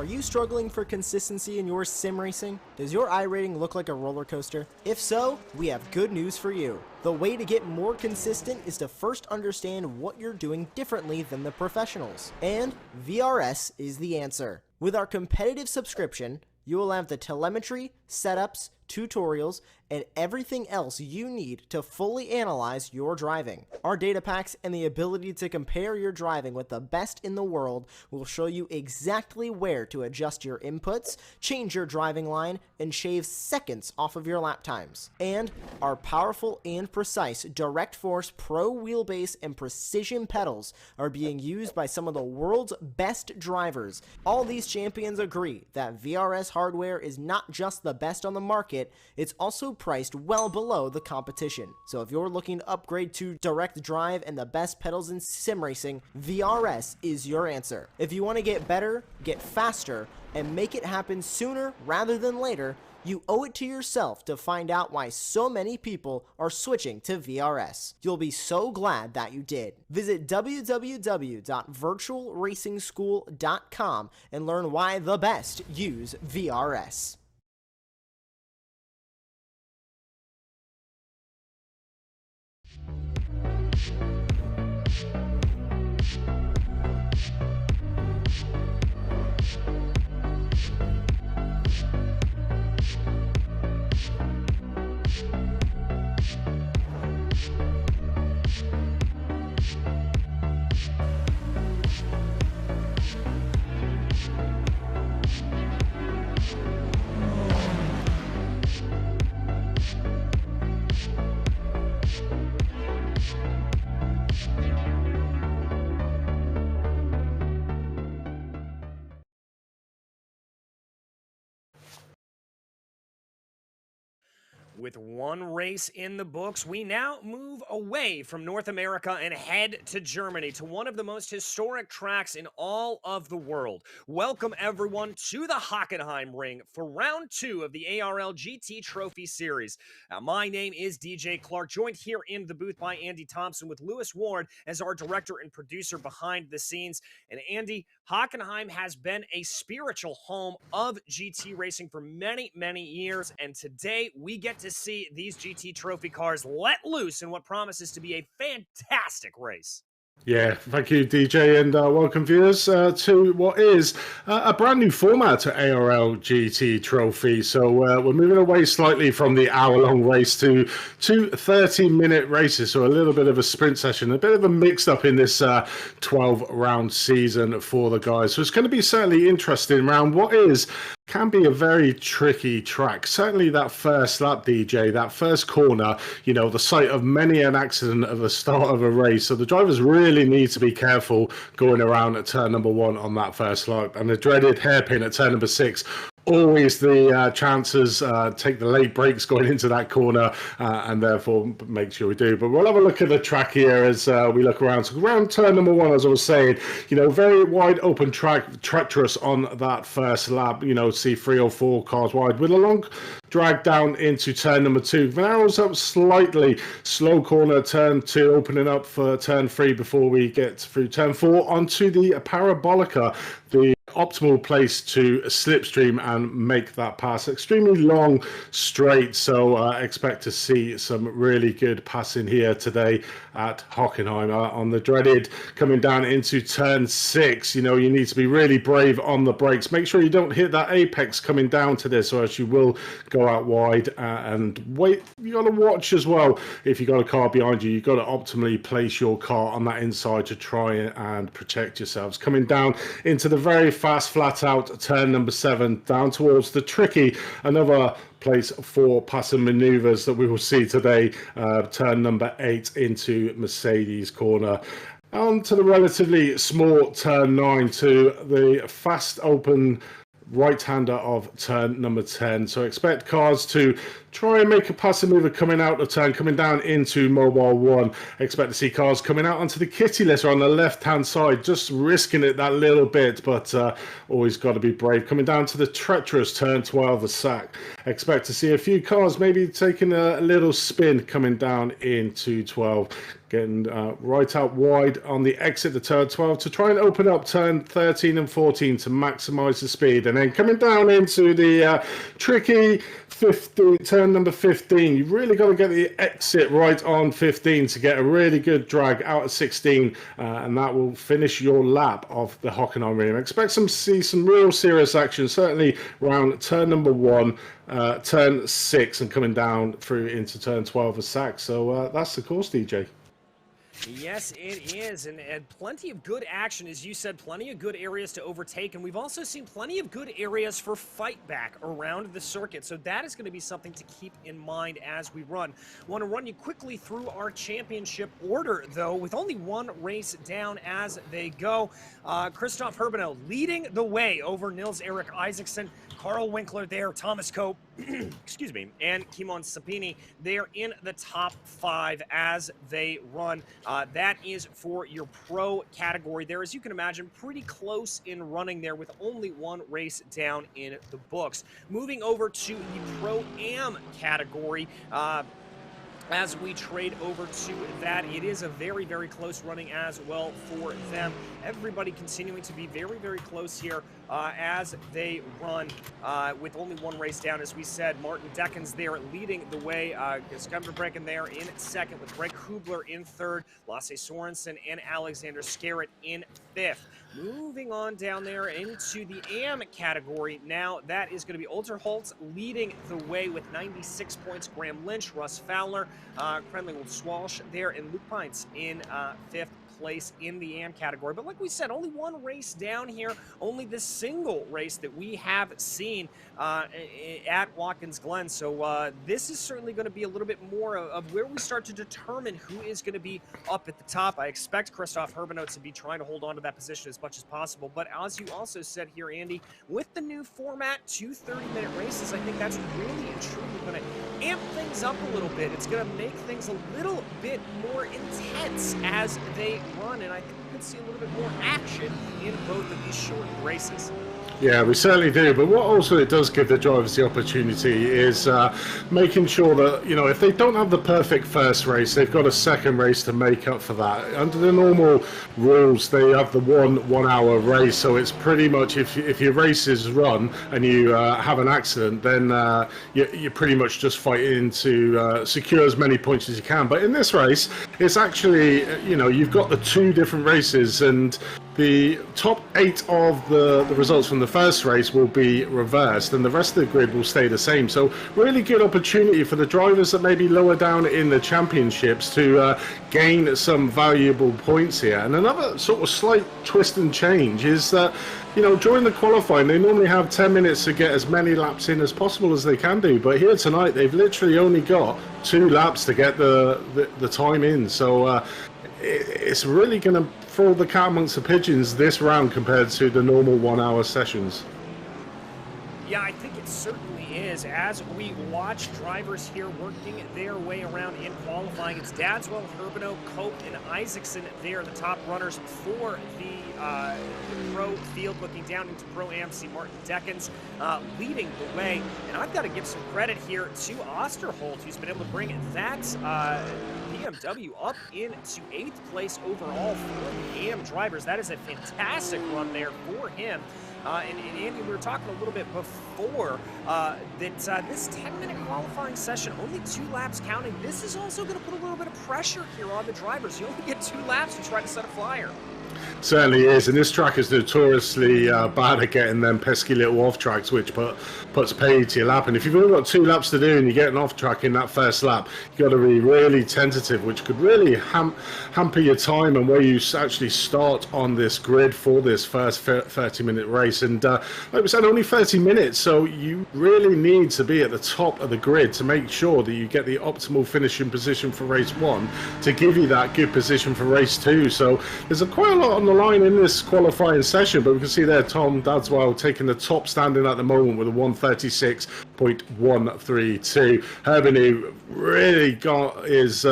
Are you struggling for consistency in your sim racing? Does your iRating look like a roller coaster? If so, we have good news for you. The way to get more consistent is to first understand what you're doing differently than the professionals. And VRS is the answer. With our competitive subscription, you will have the telemetry, setups, tutorials, and everything else you need to fully analyze your driving. Our data packs and the ability to compare your driving with the best in the world will show you exactly where to adjust your inputs, change your driving line, and shave seconds off of your lap times. And our powerful and precise Direct Force Pro wheelbase and precision pedals are being used by some of the world's best drivers. All these champions agree that VRS hardware is not just the best on the market, it's also priced well below the competition. So if you're looking to upgrade to direct drive and the best pedals in sim racing, VRS is your answer. If you want to get better, get faster, and make it happen sooner rather than later, you owe it to yourself to find out why so many people are switching to VRS. You'll be so glad that you did. Visit www.virtualracingschool.com and learn why the best use VRS. With one race in the books, we now move away from North America and head to Germany, to one of the most historic tracks in all of the world. Welcome, everyone, to the Hockenheim ring for round 2 of the ARL GT Trophy Series. Now, my name is DJ Clark, joined here in the booth by Andy Thompson with Lewis Ward as our director and producer behind the scenes. And Andy, Hockenheim has been a spiritual home of GT racing for many, many years, and today we get to see these GT trophy cars let loose in what promises to be a fantastic race. Yeah, thank you, DJ, and welcome viewers to what is a brand new format to ARL GT Trophy. So we're moving away slightly from the hour-long race to two 30-minute races, so a little bit of a sprint session, a bit of a mix-up in this 12-round season for the guys. So it's going to be certainly interesting around what can be a very tricky track. Certainly that first lap, DJ, that first corner, you know, the site of many an accident at the start of a race. So the drivers really need to be careful going around at turn number 1 on that first lap. And the dreaded hairpin at turn number 6. Always the chances take the late brakes going into that corner, and therefore make sure we do. But we'll have a look at the track here as we look around. So around turn number 1, as I was saying, you know, very wide open track, treacherous on that first lap. You know, see 3 or 4 cars wide with a long drag down into turn number 2. Narrows up slightly, slow corner, turn 2, opening up for turn 3 before we get through turn 4 onto the parabolica, the optimal place to slipstream and make that pass. Extremely long straight, so expect to see some really good passing here today at Hockenheim on the dreaded coming down into turn 6. You know, you need to be really brave on the brakes. Make sure you don't hit that apex coming down to this, or else you will go out wide, and wait. You got to watch as well. If you got a car behind you, you've got to optimally place your car on that inside to try and protect yourselves. Coming down into the very fast flat out turn number 7, down towards the tricky, another place for passing maneuvers that we will see today, turn number 8 into Mercedes corner. On to the relatively small turn 9 to the fast open right-hander of turn number 10. So expect cars to try and make a passing mover coming out of turn, coming down into mobile 1. Expect to see cars coming out onto the kitty litter on the left-hand side, just risking it that little bit, but always got to be brave. Coming down to the treacherous turn 12, the sack. Expect to see a few cars maybe taking a little spin coming down into 12. Getting right out wide on the exit to turn 12 to try and open up turn 13 and 14 to maximise the speed. And then coming down into the tricky 15, turn number 15, you've really got to get the exit right on 15 to get a really good drag out at 16, and that will finish your lap of the Hockenheim Ring. Expect to see some real serious action, certainly around turn number 1, turn 6, and coming down through into turn 12 of sack. So that's the course, DJ. Yes, it is, and plenty of good action, as you said, plenty of good areas to overtake, and we've also seen plenty of good areas for fight back around the circuit, so that is going to be something to keep in mind as we run. I want to run you quickly through our championship order, though, with only one race down as they go. Christoph Herbeno leading the way over Nils-Erik Isaacson, Carl Winkler there, Thomas Cope, excuse me, and Kimon Sapini. They're in the top 5 as they run. That is for your pro category there. As you can imagine, pretty close in running there with only one race down in the books. Moving over to the Pro-Am category, as we trade over to that, it is a very, very close running as well for them. Everybody continuing to be very, very close here as they run with only one race down. As we said, Martin Deckens there leading the way. Skemmer Brecken there in second with Greg Hubler in third. Lasse Sorensen and Alexander Scarrett in 5th. Moving on down there into the AM category now, that is going to be Ulter Holtz leading the way with 96 points. Graham Lynch, Russ Fowler, Krenling Swalsh there, and Luke Pines in 5th place in the AM category. But like we said, only one race down here, only the single race that we have seen at Watkins Glen. So this is certainly going to be a little bit more of where we start to determine who is going to be up at the top. I expect Christoph Herbeno to be trying to hold on to that position as much as possible. But as you also said here, Andy, with the new format, 2 30-minute races, I think that's really and truly going to amp things up a little bit. It's going to make things a little bit more intense as they run, and I think we could see a little bit more action in both of these short races. Yeah, we certainly do. But what also it does give the drivers the opportunity is making sure that, you know, if they don't have the perfect first race, they've got a second race to make up for that. Under the normal rules, they have the 1 hour race. So it's pretty much if your race is run and you have an accident, then you're pretty much just fighting to secure as many points as you can. But in this race, it's actually, you know, you've got the 2 different races, and the top 8 of the results from the first race will be reversed, and the rest of the grid will stay the same. So really good opportunity for the drivers that may be lower down in the championships to gain some valuable points here. And another sort of slight twist and change is that, you know, during the qualifying, they normally have 10 minutes to get as many laps in as possible as they can do. But here tonight, they've literally only got 2 laps to get the time in. So it's really going to throw the cat amongst the pigeons this round compared to the normal 1 hour sessions. Yeah, I think it certainly is. As we watch drivers here working their way around in qualifying, it's Dadswell, Herbino, Cope, and Isaacson there, the top runners for the pro field. Looking down into Pro-Am, see Martin Deckens leading the way. And I've got to give some credit here to Osterholt, who's been able to bring that BMW up into 8th place overall for the AM drivers. That is a fantastic run there for him. And Andy, we were talking a little bit before that this 10-minute qualifying session, only 2 laps counting. This is also going to put a little bit of pressure here on the drivers. You only get 2 laps to try to set a flyer. Certainly is, and this track is notoriously bad at getting them pesky little off tracks, which puts pay to your lap. And if you've only got 2 laps to do and you get an off track in that first lap, you've got to be really tentative, which could really hamper your time and where you actually start on this grid for this first 30-minute race. And like we said, only 30 minutes, so you really need to be at the top of the grid to make sure that you get the optimal finishing position for race 1 to give you that good position for race 2. So there's quite a lot on the line in this qualifying session, but we can see there Tom Dadswell taking the top standing at the moment with a 136.132. Herbinu really got his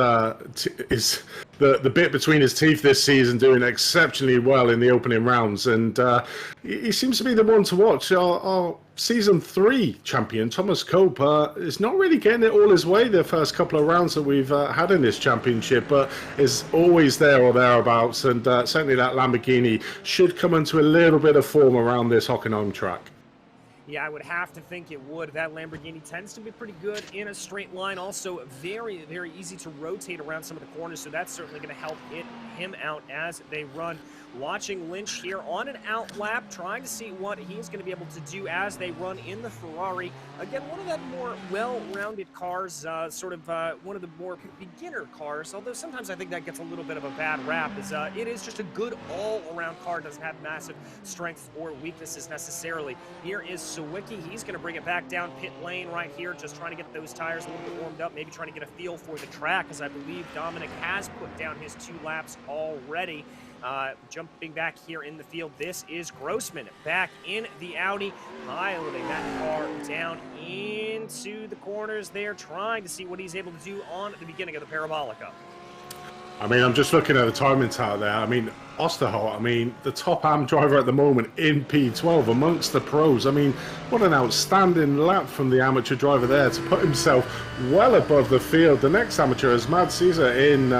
the bit between his teeth this season, doing exceptionally well in the opening rounds, and he seems to be the one to watch. Our Season 3 champion, Thomas Cope, is not really getting it all his way the first couple of rounds that we've had in this championship, but is always there or thereabouts, and certainly that Lamborghini should come into a little bit of form around this Hockenheim track. Yeah, I would have to think it would. That Lamborghini tends to be pretty good in a straight line. Also, very, very easy to rotate around some of the corners, so that's certainly going to help him out as they run. Watching Lynch here on an out lap, trying to see what he's going to be able to do as they run in the Ferrari. Again, one of the more well-rounded cars, sort of one of the more beginner cars, although sometimes I think that gets a little bit of a bad rap, is it is just a good all-around car. Doesn't have massive strengths or weaknesses necessarily. Here is Sawicki. He's going to bring it back down pit lane right here, just trying to get those tires a little bit warmed up, maybe trying to get a feel for the track, as I believe Dominic has put down his 2 laps already. Jumping back here in the field, this is Grossman back in the Audi, piloting that car down into the corners there, trying to see what he's able to do on the beginning of the Parabolica. I mean, I'm just looking at the timing tower there. I mean, Osterholt, I mean, the top AM driver at the moment in P12 amongst the pros. I mean, what an outstanding lap from the amateur driver there to put himself well above the field. The next amateur is Mad Caesar in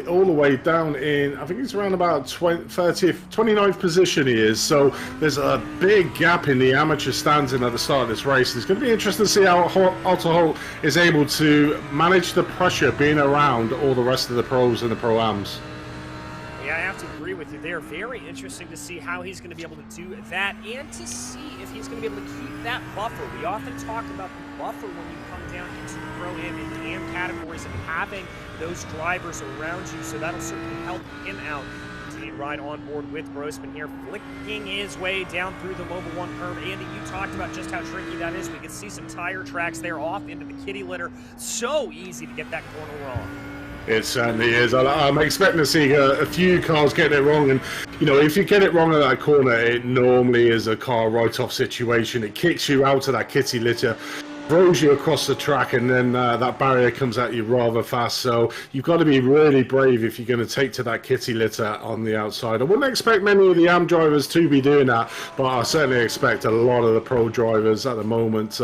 all the way down in, I think it's around about 29th position he is. So there's a big gap in the amateur standing at the start of this race. It's going to be interesting to see how Osterholt is able to manage the pressure being around all the rest of the pros and the Pro-Ams. Yeah, I have to agree with you there. Very interesting to see how he's going to be able to do that and to see if he's going to be able to keep that buffer. We often talk about the buffer when you come down into the Pro-Am and AM categories and having those drivers around you, so that'll certainly help him out. Continue to ride on board with Grossman here, flicking his way down through the Mobil 1 curve. Andy, you talked about just how tricky that is. We can see some tire tracks there off into the kitty litter. So easy to get that corner wrong. It certainly is. I'm expecting to see a few cars getting it wrong, and you know, if you get it wrong at that corner, it normally is a car write-off situation. It kicks you out of that kitty litter. throws you across the track, and then that barrier comes at you rather fast. So you've got to be really brave if you're going to take to that kitty litter on the outside. I wouldn't expect many of the AM drivers to be doing that, but I certainly expect a lot of the pro drivers at the moment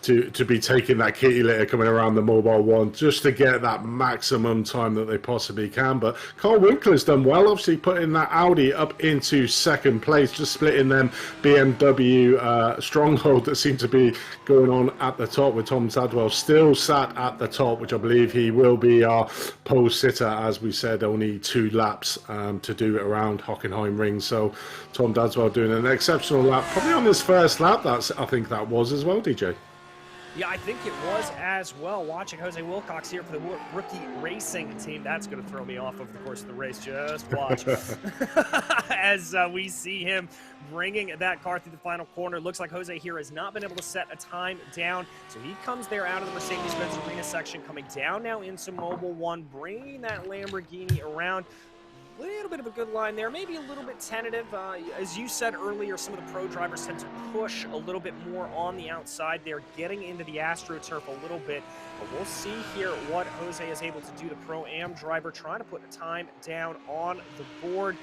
to be taking that kitty litter coming around the mobile one just to get that maximum time that they possibly can. But Carl Winkler's done well, obviously putting that Audi up into second place, just splitting them BMW stronghold that seemed to be going on at the top, with Tom Zadwell still sat at the top, which I believe he will be our pole sitter. As we said, only 2 laps to do around Hockenheim Ring. So Tom Dadwell doing an exceptional lap, probably on his first lap. I think that was as well, DJ. Yeah, I think it was as well. Watching Jose Wilcox here for the rookie racing team. That's going to throw me off over the course of the race. Just watch. As we see him bringing that car through the final corner. Looks like Jose here has not been able to set a time down. So he comes there out of the Mercedes-Benz Arena section, coming down now into Mobile 1, bringing that Lamborghini around. A little bit of a good line there, maybe a little bit tentative. As you said earlier, some of the pro drivers tend to push a little bit more on the outside. They're getting into the AstroTurf a little bit, but we'll see here what Jose is able to do. The Pro-Am driver trying to put the time down on the board.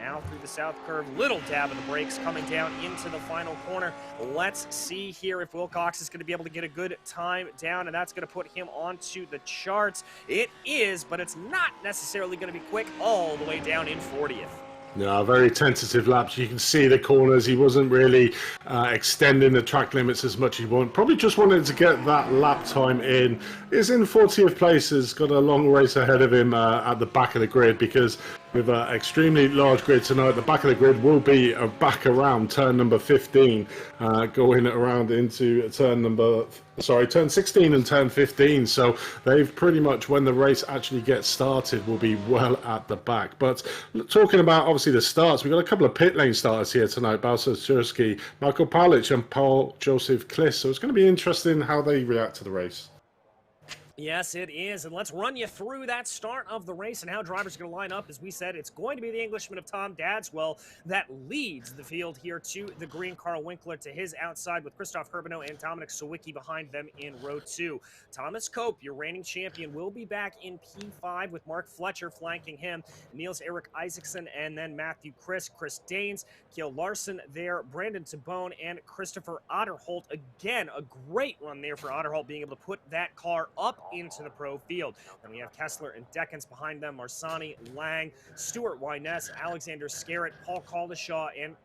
Now through the south curve, little dab of the brakes coming down into the final corner. Let's see here if Wilcox is going to be able to get a good time down, and that's going to put him onto the charts. It is, but it's not necessarily going to be quick all the way down in 40th. Yeah, very tentative laps. You can see the corners. He wasn't really extending the track limits as much as he wanted. Probably just wanted to get that lap time in. He's in 40th place. Has got a long race ahead of him at the back of the grid, because with an extremely large grid tonight, the back of the grid will be back around turn number 15, going around into turn 16 and turn 15. So they've pretty much, when the race actually gets started, will be well at the back. But talking about obviously the starts, we've got a couple of pit lane starters here tonight: Balsa Sursky, Michael Palic and Paul Joseph Kliss. So it's going to be interesting how they react to the race. Yes, it is, and let's run you through that start of the race and how drivers are going to line up. As we said, it's going to be the Englishman of Tom Dadswell that leads the field here to the green. Carl Winkler to his outside, with Christoph Herbino and Dominic Sawicki behind them in row 2. Thomas Cope, your reigning champion, will be back in P5 with Mark Fletcher flanking him, Niels Erik Isaacson, and then Matthew Chris Danes, Kjell Larson there, Brandon Tabone, and Christopher Otterholt. Again, a great run there for Otterholt, being able to put that car up into the pro field. Then we have Kessler and Deckens behind them, Marsani, Lang, Stuart Wyness, Alexander Scarrett, Paul Caldeshaw, and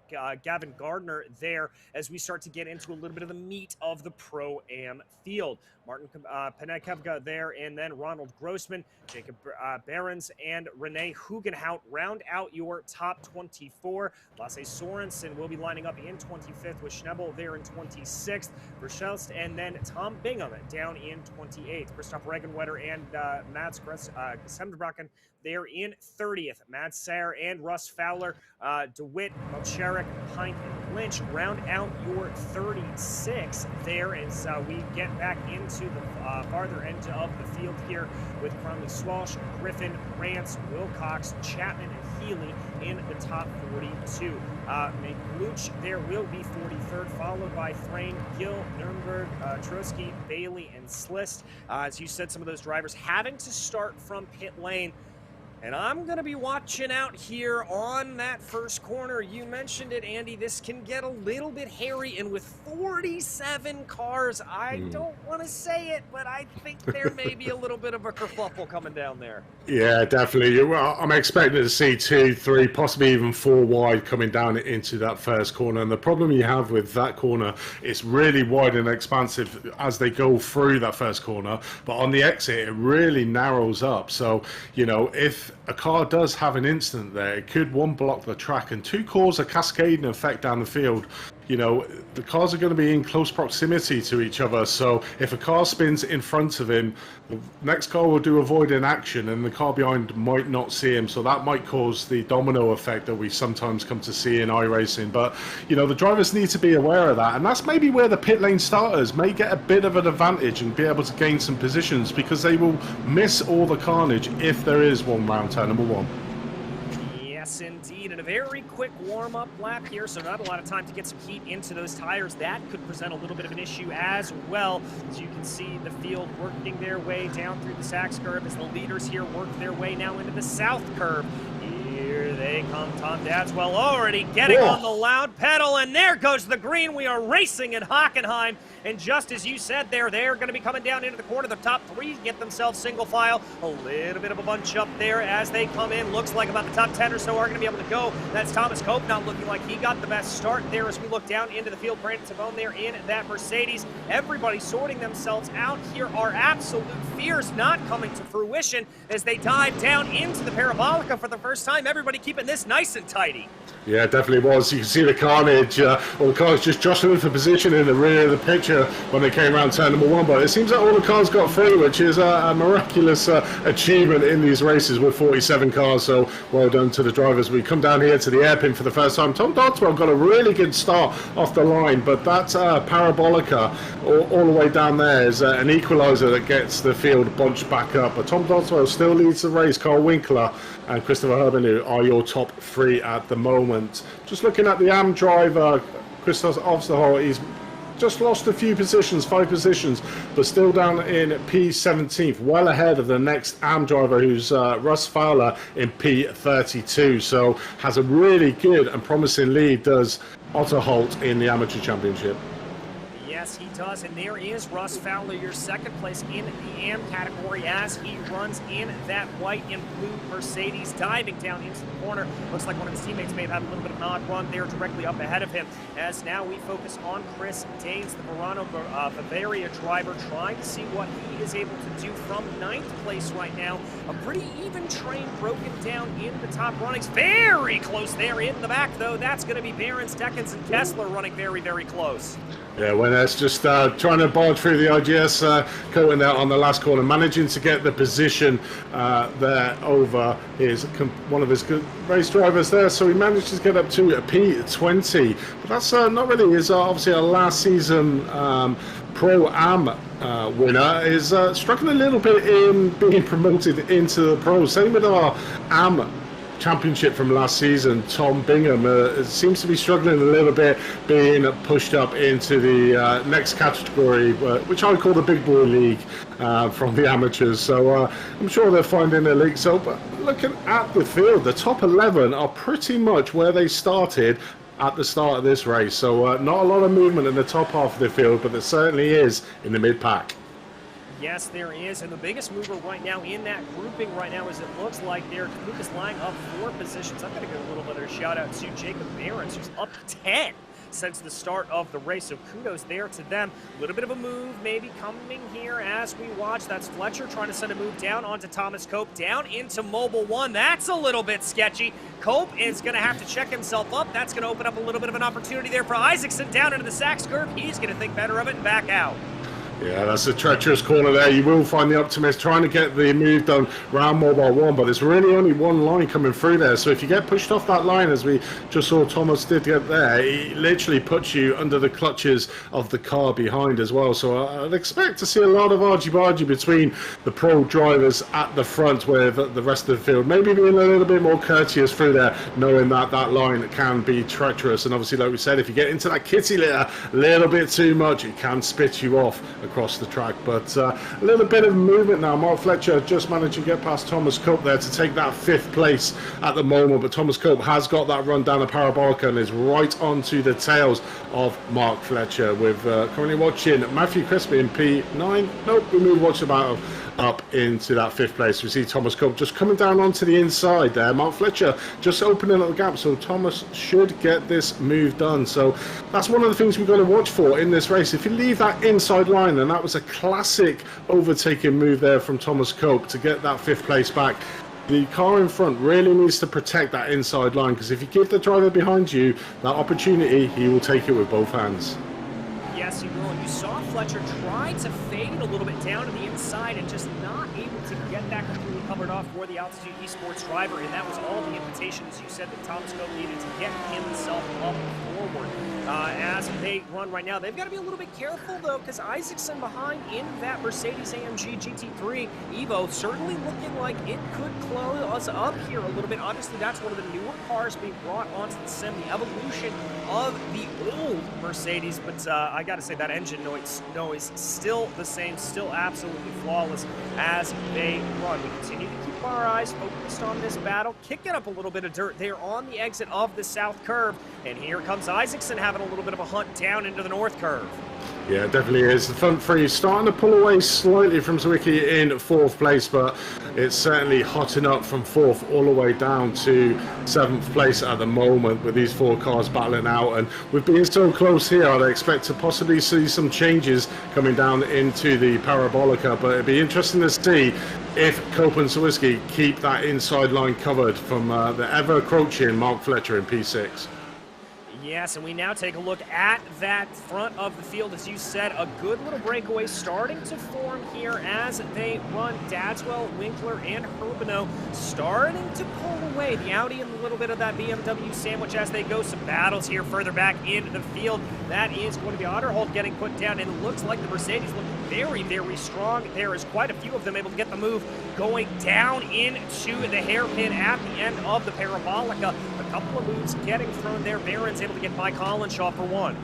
Gavin Gardner there, as we start to get into a little bit of the meat of the Pro-Am field. Martin Panekevka there, and then Ronald Grossman, Jacob Behrens, and Renee Hugenhout round out your top 24. Lasse Sorensen will be lining up in 25th, with Schnebel there in 26th, Verschelst, and then Tom Bingham down in 28th. Christoph Regenwetter and Mads Semdraken there in 30th. Mads Sayer and Russ Fowler, DeWitt, Mocherik, Pint, and Lynch round out your 36 there, as we get back into the farther end of the field here, with Cromley Swalsh, Griffin, Rance, Wilcox, Chapman, and Healy in the top 42. McLuch there will be 43rd, followed by Thrain, Gill, Nuremberg, Trotsky, Bailey, and Slist. As you said, some of those drivers having to start from pit lane. And I'm going to be watching out here on that first corner. You mentioned it, Andy. This can get a little bit hairy, and with 47 cars, I don't want to say it, but I think there may be a little bit of a kerfuffle coming down there. Yeah, definitely. Well, I'm expecting to see 2, 3, possibly even 4 wide coming down into that first corner. And the problem you have with that corner, it's really wide and expansive as they go through that first corner. But on the exit, it really narrows up. So, you know, if a car does have an incident there, it could, 1, block the track, and 2, cause a cascading effect down the field. You know, the cars are going to be in close proximity to each other, so if a car spins in front of him, the next car will do avoiding action, and the car behind might not see him, so that might cause the domino effect that we sometimes come to see in iRacing. But, you know, the drivers need to be aware of that, and that's maybe where the pit lane starters may get a bit of an advantage and be able to gain some positions, because they will miss all the carnage if there is one round turn number 1. Yes, indeed, and a a very quick warm-up lap here, so not a lot of time to get some heat into those tires. That could present a little bit of an issue as well. As you can see, the field working their way down through the Sachs curve as the leaders here work their way now into the South curve. Here they come. Tom Dadswell already getting on the loud pedal, and there goes the green. We are racing in Hockenheim, and just as you said there, they're going to be coming down into the corner. The top three get themselves single file. A little bit of a bunch up there as they come in. Looks like about the top 10 or so are going to be able to go. That's Thomas Cope not looking like he got the best start there as we look down into the field. Brandon Tavone there in that Mercedes. Everybody sorting themselves out here. Our absolute fears not coming to fruition as they dive down into the Parabolica for the first time. Everybody keeping this nice and tidy. Yeah, it definitely was. You can see the carnage. All the cars just jostling for position in the rear of the picture when they came around turn number 1. But it seems like all the cars got through, which is a miraculous achievement in these races with 47 cars. So well done to the drivers. We come down here to the airpin for the first time. Tom Dodswell got a really good start off the line, but that Parabolica all the way down there is an equaliser that gets the field bunched back up. But Tom Dodswell still leads the race. Carl Winkler and Christopher Herbenau are your top 3 at the moment. Just looking at the AM driver, Christoph Osterholt, he's just lost a few positions, 5 positions, but still down in P17th, well ahead of the next AM driver, who's Russ Fowler in P32. So has a really good and promising lead, does Otterholt in the Amateur Championship. Yes, he does, and there is Russ Fowler, your second place in the AM category as he runs in that white and blue Mercedes, diving down into the corner. Looks like one of his teammates may have had a little bit of an odd run there directly up ahead of him. As now we focus on Chris Danes, the Verano Bavaria driver, trying to see what he is able to do from 9th place right now. A pretty even train broken down in the top runnings. Very close there in the back, though. That's going to be Behrens, Deckens, and Kessler running very, very close. Yeah, when that's just trying to barge through the IGS coating there on the last corner, managing to get the position there over one of his good race drivers there. So he managed to get up to a P20. But that's not really his, obviously, our last season Pro-Am winner is struggling a little bit in being promoted into the Pro. Same with our Am Championship from last season, Tom Bingham seems to be struggling a little bit, being pushed up into the next category, which I call the Big Boy League from the amateurs. So I'm sure they're finding their league. So, but looking at the field, the top 11 are pretty much where they started at the start of this race. So not a lot of movement in the top half of the field, but there certainly is in the mid-pack. Yes, there is, and the biggest mover right now in that grouping right now is it looks like Lucas Lang up 4 positions. I'm going to give a little bit of a shout out to Jacob Behrens, who's up 10 since the start of the race, so kudos there to them. A little bit of a move maybe coming here as we watch. That's Fletcher trying to send a move down onto Thomas Cope, down into Mobile 1. That's a little bit sketchy. Cope is going to have to check himself up. That's going to open up a little bit of an opportunity there for Isaacson down into the Sachs curve. He's going to think better of it and back out. Yeah, that's a treacherous corner there. You will find the Optimist trying to get the move done round Mobile 1, but there's really only one line coming through there. So if you get pushed off that line, as we just saw Thomas did get there, he literally puts you under the clutches of the car behind as well. So I'd expect to see a lot of argy-bargy between the pro drivers at the front, where the rest of the field maybe being a little bit more courteous through there, knowing that that line can be treacherous. And obviously, like we said, if you get into that kitty litter a little bit too much, it can spit you off across the track. But a little bit of movement now. Mark Fletcher just managed to get past Thomas Cope there to take that 5th place at the moment, but Thomas Cope has got that run down the Parabolica and is right onto the tails of Mark Fletcher. With currently watching Matthew Crispy in P9. Nope, we move watch about up into that 5th place. We see Thomas Cope just coming down onto the inside there. Mark Fletcher just opening up the gap, so Thomas should get this move done. So that's one of the things we've got to watch for in this race. If you leave that inside line, and that was a classic overtaking move there from Thomas Cope to get that 5th place back, the car in front really needs to protect that inside line, because if you give the driver behind you that opportunity, he will take it with both hands. Yes, he will. You saw Fletcher try to fade a little bit down to the inside and just not able to get that completely covered off for the Altitude Esports driver, and that was all the invitation, as you said, that Thomas Cope needed to get himself up forward. As they run right now, they've got to be a little bit careful, though, because Isaacson behind in that Mercedes-AMG GT3 Evo certainly looking like it could close us up here a little bit. Obviously, that's one of the newer cars being brought onto the sim, the evolution of the old Mercedes, but I got to say that engine noise still the same, still absolutely flawless as they run. We continue to keep our eyes focused on this battle, kicking up a little bit of dirt there on the exit of the south curve, and here comes Isaacson having a little bit of a hunt down into the north curve. Yeah, it definitely is. The front three starting to pull away slightly from Zwicky in fourth place, but it's certainly hotting up from fourth all the way down to seventh place at the moment with these four cars battling out. And with being so close here, I'd expect to possibly see some changes coming down into the Parabolica, but it'd be interesting to see if Cope and Zwicky keep that inside line covered from the ever-encroaching Mark Fletcher in P6. Yes, and we now take a look at that front of the field. As you said, a good little breakaway starting to form here as they run. Dadswell, Winkler, and Herbino starting to pull away. The Audi and a little bit of that BMW sandwich as they go. Some battles here further back in the field. That is going to be Otterholt getting put down, and it looks like the Mercedes look very, very strong. There is quite a few of them able to get the move going down into the hairpin at the end of the Parabolica. A couple of moves getting thrown there. Barron's able to get by Collinshaw for one.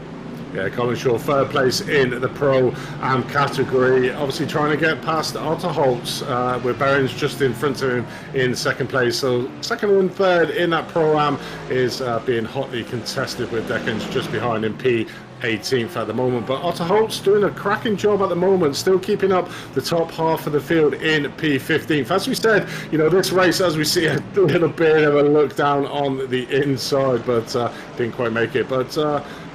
Yeah, Collinshaw third place in the Pro-Am category. Obviously trying to get past Otterholtz with Barron's just in front of him in second place. So second and third in that Pro-Am is being hotly contested with Deckens just behind him, P18th at the moment. But Otterholtz doing a cracking job at the moment, still keeping up the top half of the field in P15th. As we said, you know, this race, as we see a little bit of a look down on the inside, but didn't quite make it. But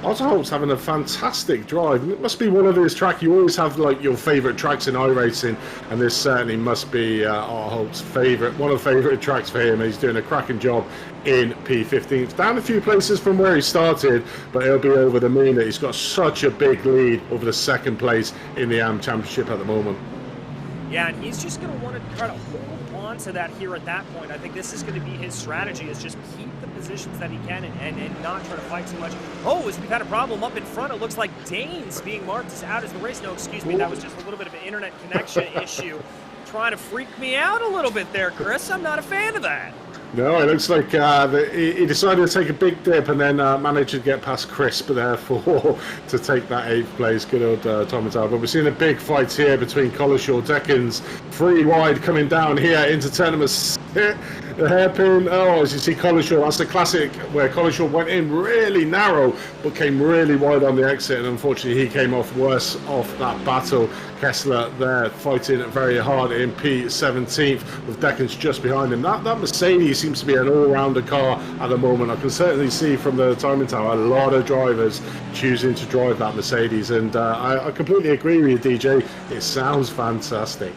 Otterholt's having a fantastic drive. It must be one of his tracks. You always have like your favourite tracks in iRacing, and this certainly must be Otterholt's one of the favourite tracks for him. He's doing a cracking job in P15. Down a few places from where he started, but he'll be over the moon that he's got such a big lead over the second place in the AM Championship at the moment. Yeah, and he's just going to want to try to hold on to that here at that point. I think this is going to be his strategy, is just keep the positions that he can and not try to fight too much. Oh, as we've had a problem up in front, it looks like Dane's being marked as out as the race. No, excuse me, that was just a little bit of an internet connection issue. Trying to freak me out a little bit there, Chris. I'm not a fan of that. No, it looks like he decided to take a big dip and then managed to get past Crisp, therefore, to take that 8th place. Good old Tom and But we're seeing a big fight here between Collishaw, Deckens, 3 wide coming down here into tournament. The hairpin, as you see Collishaw, that's the classic where Collishaw went in really narrow but came really wide on the exit, and unfortunately he came off worse off that battle. Kessler there fighting very hard in P17th with Deckens just behind him. That Mercedes seems to be an all-rounder car at the moment. I can certainly see from the timing tower a lot of drivers choosing to drive that Mercedes, and I completely agree with you, DJ. It sounds fantastic.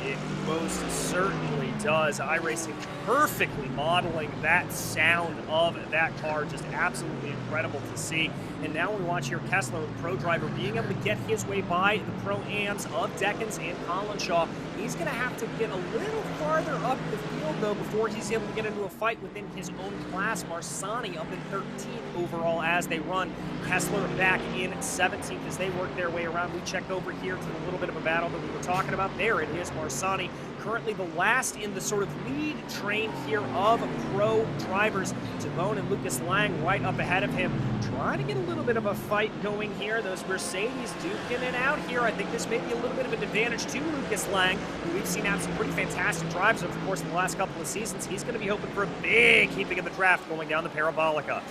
It most certainly does. iRacing perfectly modeling that sound of that car. Just absolutely incredible to see. And now we watch here Kessler, the pro driver, being able to get his way by the pro-ams of Deckens and Collinshaw. He's going to have to get a little farther up the field, though, before he's able to get into a fight within his own class. Marsani up in 13th overall as they run. Kessler back in 17th as they work their way around. We check over here to the little bit of a battle that we were talking about. There it is, Marsani, currently the last in the sort of lead train here of pro drivers. Timone and Lucas Lang right up ahead of him, trying to get a little bit of a fight going here. Those Mercedes duking it out here. I think this may be a little bit of an advantage to Lucas Lang, who we've seen have some pretty fantastic drives over the course of the last couple of seasons. He's going to be hoping for a big heaping of the draft going down the Parabolica.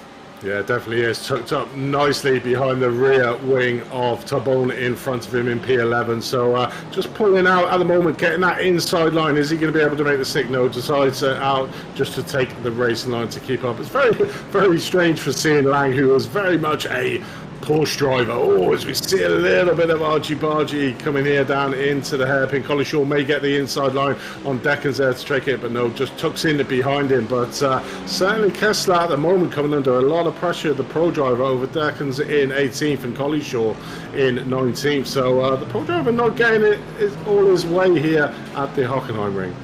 Yeah, it definitely is. Tucked up nicely behind the rear wing of Tabone in front of him in P11. So just pulling out at the moment, getting that inside line. Is he going to be able to make the signal? Decides out just to take the racing line to keep up. It's very, very strange for seeing Lang, who was very much a Porsche driver. Oh, as we see a little bit of argy-bargy coming here down into the hairpin. Colin Shaw may get the inside line on Deckens there to take it, but no, just tucks in it behind him. But certainly Kessler at the moment coming under a lot of pressure, the pro driver over Deckens in 18th and Colin Shaw in 19th. So the pro driver not getting it all his way here at the Hockenheim ring.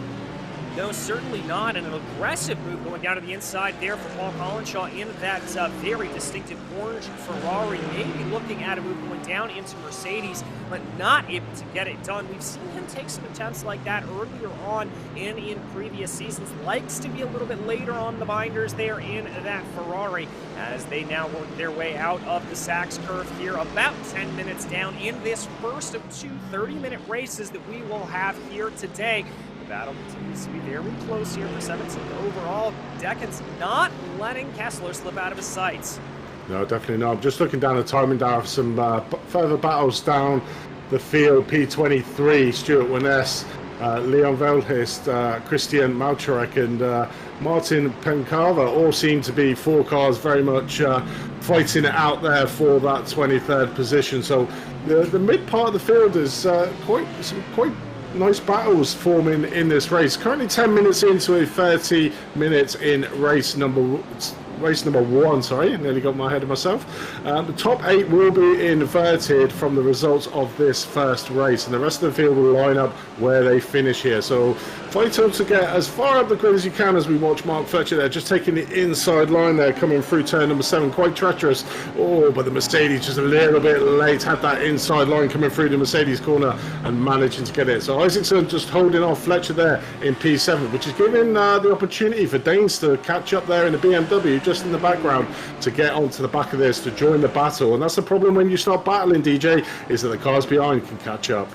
No, certainly not. And an aggressive move going down to the inside there for Paul Collinshaw in that very distinctive orange Ferrari. Maybe looking at a move going down into Mercedes, but not able to get it done. We've seen him take some attempts like that earlier on and in previous seasons. Likes to be a little bit later on the binders there in that Ferrari as they now work their way out of the Sachs curve here. About 10 minutes down in this first of two 30-minute races that we will have here today. Battle continues to be very close here for 17th overall. Deckens not letting Kessler slip out of his sights. No, definitely not. I'm just looking down the timing down for some further battles down the field. P23, Stuart Wines, Leon Veldhist, Christian Malczarek and Martin Pencava all seem to be four cars very much fighting it out there for that 23rd position. So the mid part of the field is quite nice battles forming in this race. Currently 10 minutes into a 30 minutes in race number one, sorry, nearly got my head of myself. The top 8 will be inverted from the results of this first race, and the rest of the field will line up where they finish here. So fight on to get as far up the grid as you can as we watch Mark Fletcher there, just taking the inside line there, coming through turn number 7, quite treacherous. Oh, but the Mercedes just a little bit late, had that inside line coming through the Mercedes corner and managing to get it. So Isaacson just holding off Fletcher there in P7, which is giving the opportunity for Danes to catch up there in the BMW, just in the background, to get onto the back of this, to join the battle. And that's the problem when you start battling, DJ, is that the cars behind can catch up.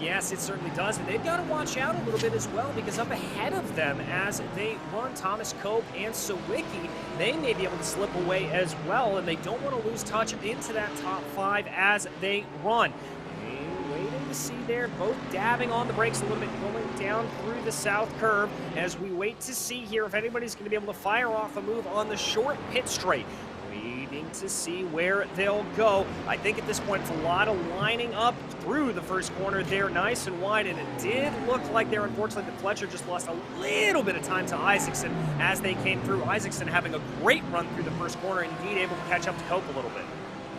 Yes, it certainly does, and they've got to watch out a little bit as well, because up ahead of them, as they run Thomas Cope and Sawicki, they may be able to slip away as well, and they don't want to lose touch into that top 5 as they run. Waiting to see there, both dabbing on the brakes a little bit, going down through the south curve as we wait to see here if anybody's going to be able to fire off a move on the short pit straight. Waiting to see where they'll go. I think at this point it's a lot of lining up through the first corner there, nice and wide, and it did look like there, unfortunately, that Fletcher just lost a little bit of time to Isaacson as they came through. Isaacson having a great run through the first corner, indeed able to catch up to Cope a little bit.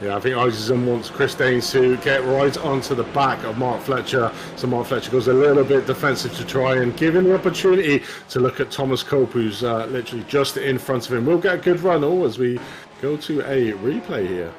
Yeah, I think Isaacson wants Chris Danes to get right onto the back of Mark Fletcher. So Mark Fletcher goes a little bit defensive to try and give him the opportunity to look at Thomas Cope, who's literally just in front of him. We'll get a good run as we go to a replay here.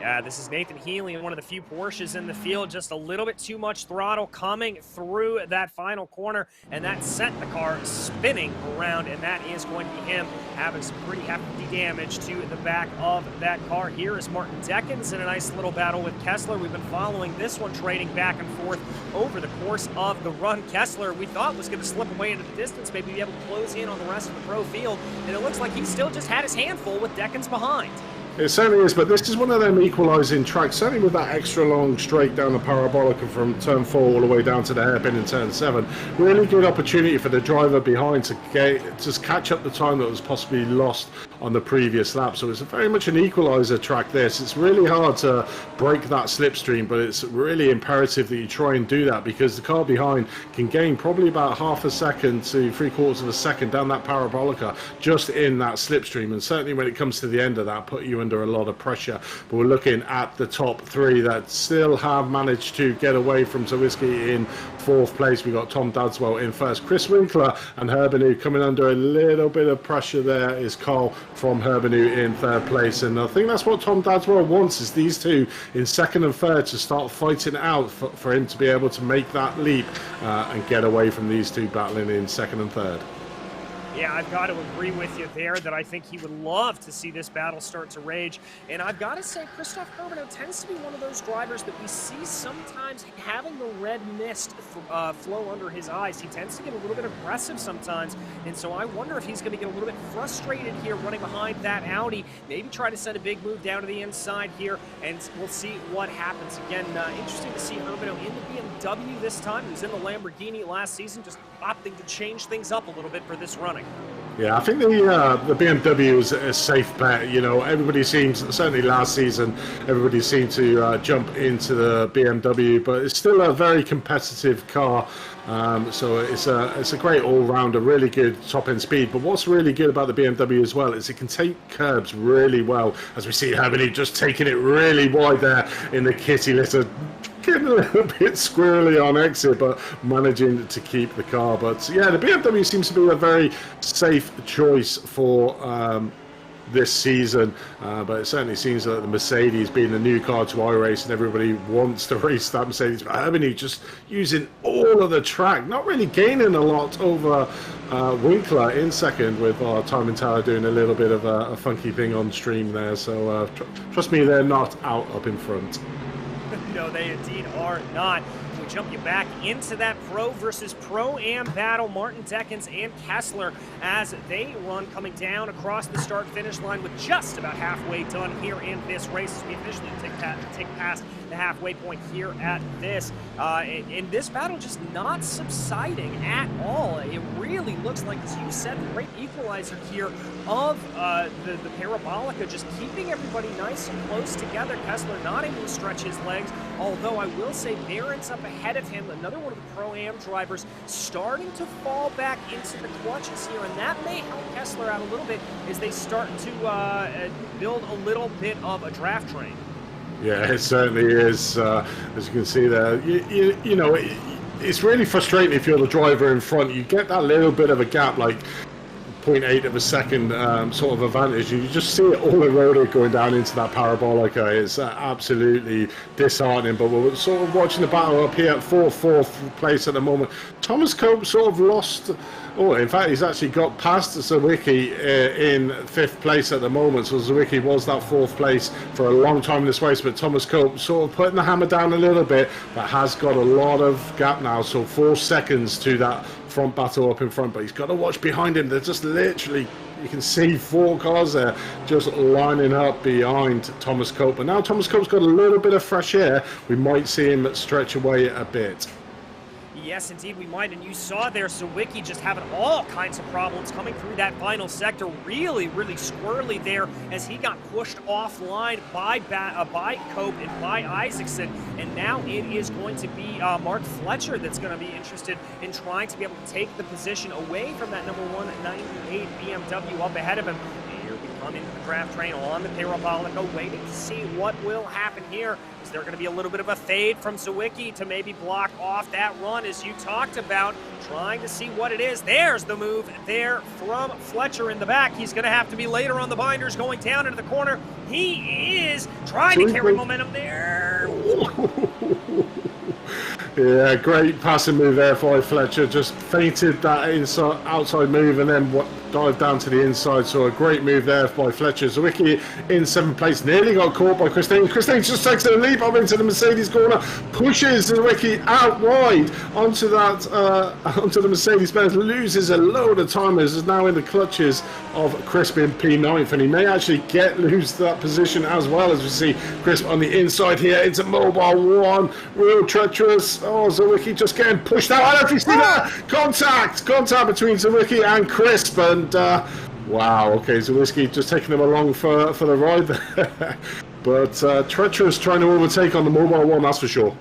Yeah, this is Nathan Healy in one of the few Porsches in the field. Just a little bit too much throttle coming through that final corner, and that sent the car spinning around, and that is going to be him having some pretty hefty damage to the back of that car. Here is Martin Deckens in a nice little battle with Kessler. We've been following this one, trading back and forth over the course of the run. Kessler, we thought, was going to slip away into the distance, maybe be able to close in on the rest of the pro field, and it looks like he still just had his handful with Deckens behind. It certainly is, but this is one of them equalising tracks, certainly with that extra long straight down the Parabolica from turn 4 all the way down to the hairpin in turn 7. Really good opportunity for the driver behind to just catch up the time that was possibly lost on the previous lap. So it's very much an equaliser track this. It's really hard to break that slipstream, but it's really imperative that you try and do that, because the car behind can gain probably about half a second to 3/4 of a second down that Parabolica just in that slipstream, and certainly when it comes to the end of that, put you under a lot of pressure. But we're looking at the top 3 that still have managed to get away from Sawicki in 4th place. We got Tom Dadswell in 1st. Chris Winkler and Herbanu coming under a little bit of pressure. There is Carl from Herbanu in 3rd place, and I think that's what Tom Dadswell wants, is these two in 2nd and 3rd to start fighting out for him to be able to make that leap and get away from these two battling in 2nd and 3rd. Yeah, I've got to agree with you there that I think he would love to see this battle start to rage. And I've got to say, Christoph Herbanu tends to be one of those drivers that we see sometimes having the red mist flow under his eyes. He tends to get a little bit aggressive sometimes. And so I wonder if he's going to get a little bit frustrated here running behind that Audi. Maybe try to send a big move down to the inside here, and we'll see what happens. Again, interesting to see Herbanu in the BMW this time. He was in the Lamborghini last season, just opting to change things up a little bit for this running. coming. Yeah, I think the BMW is a safe bet. You know, everybody seems, certainly last season, everybody seemed to jump into the BMW, but it's still a very competitive car. So it's a great all-rounder, really good top-end speed. But what's really good about the BMW as well is it can take curbs really well, as we see Hermany just taking it really wide there in the kitty litter. Getting a little bit squirrely on exit, but managing to keep the car. But yeah, the BMW seems to be a very safe choice for this season. But it certainly seems that the Mercedes, being the new car to iRacing, everybody wants to race that Mercedes. But Hermany just using all of the track, not really gaining a lot over Winkler in second, with Time and Tower doing a little bit of a funky thing on stream there. So trust me, they're not out up in front. No, they indeed are not. We jump you back into that Pro versus Pro-Am battle. Martin Deckens and Kessler as they run coming down across the start-finish line with just about halfway done here in this race as we officially take past the halfway point here at this. And this battle just not subsiding at all. It really looks like, as you said, the great equalizer here of the Parabolica, just keeping everybody nice and close together. Kessler not able to stretch his legs, although I will say Barron's up ahead of him, another one of the Pro-Am drivers starting to fall back into the clutches here, and that may help Kessler out a little bit as they start to build a little bit of a draft train. Yeah, it certainly is. As you can see there, you know, it's really frustrating if you're the driver in front. You get that little bit of a gap, like 0.8 of a second sort of advantage. You just see it all eroded going down into that Parabolica. It's absolutely disheartening. But we're sort of watching the battle up here at fourth place at the moment. Thomas Cope sort of lost. Oh, in fact, he's actually got past Zawicki in 5th place at the moment. So Zawicki was that 4th place for a long time in this race, but Thomas Cope sort of putting the hammer down a little bit, but has got a lot of gap now. So 4 seconds to that front battle up in front, but he's got to watch behind him. They're just literally, you can see 4 cars there just lining up behind Thomas Cope. But now Thomas Cope's got a little bit of fresh air. We might see him stretch away a bit. Yes, indeed, we might. And you saw there Zawicki just having all kinds of problems coming through that final sector. Really, really squirrely there as he got pushed offline by Cope and by Isaacson. And now it is going to be Mark Fletcher that's going to be interested in trying to be able to take the position away from that number 198 BMW up ahead of him. Here we come into the draft train on the Parabolica, waiting to see what will happen here. Is there going to be a little bit of a fade from Zawicki to maybe block off that run, as you talked about, trying to see what it is? There's the move there from Fletcher in the back. He's going to have to be later on the binders going down into the corner. He is trying to carry momentum there. Yeah, great passing move there by Fletcher. Just feinted that inside, outside move and then dived down to the inside. So a great move there by Fletcher. Zawicki in 7th place, nearly got caught by Christine. Christine just takes a leap up into the Mercedes corner, pushes Zawicki out wide onto that onto the Mercedes Benz, loses a load of timers, is now in the clutches of Crisp in P9th, and he may actually lose that position as well, as we see Crisp on the inside here into Mobile 1, real treacherous. Oh, Zawicki just getting pushed out. I don't know if you see that contact between Zawicki and Crisp, and wow, okay, Zawicki just taking him along for the ride there. But treacherous trying to overtake on the Mobile 1, that's for sure.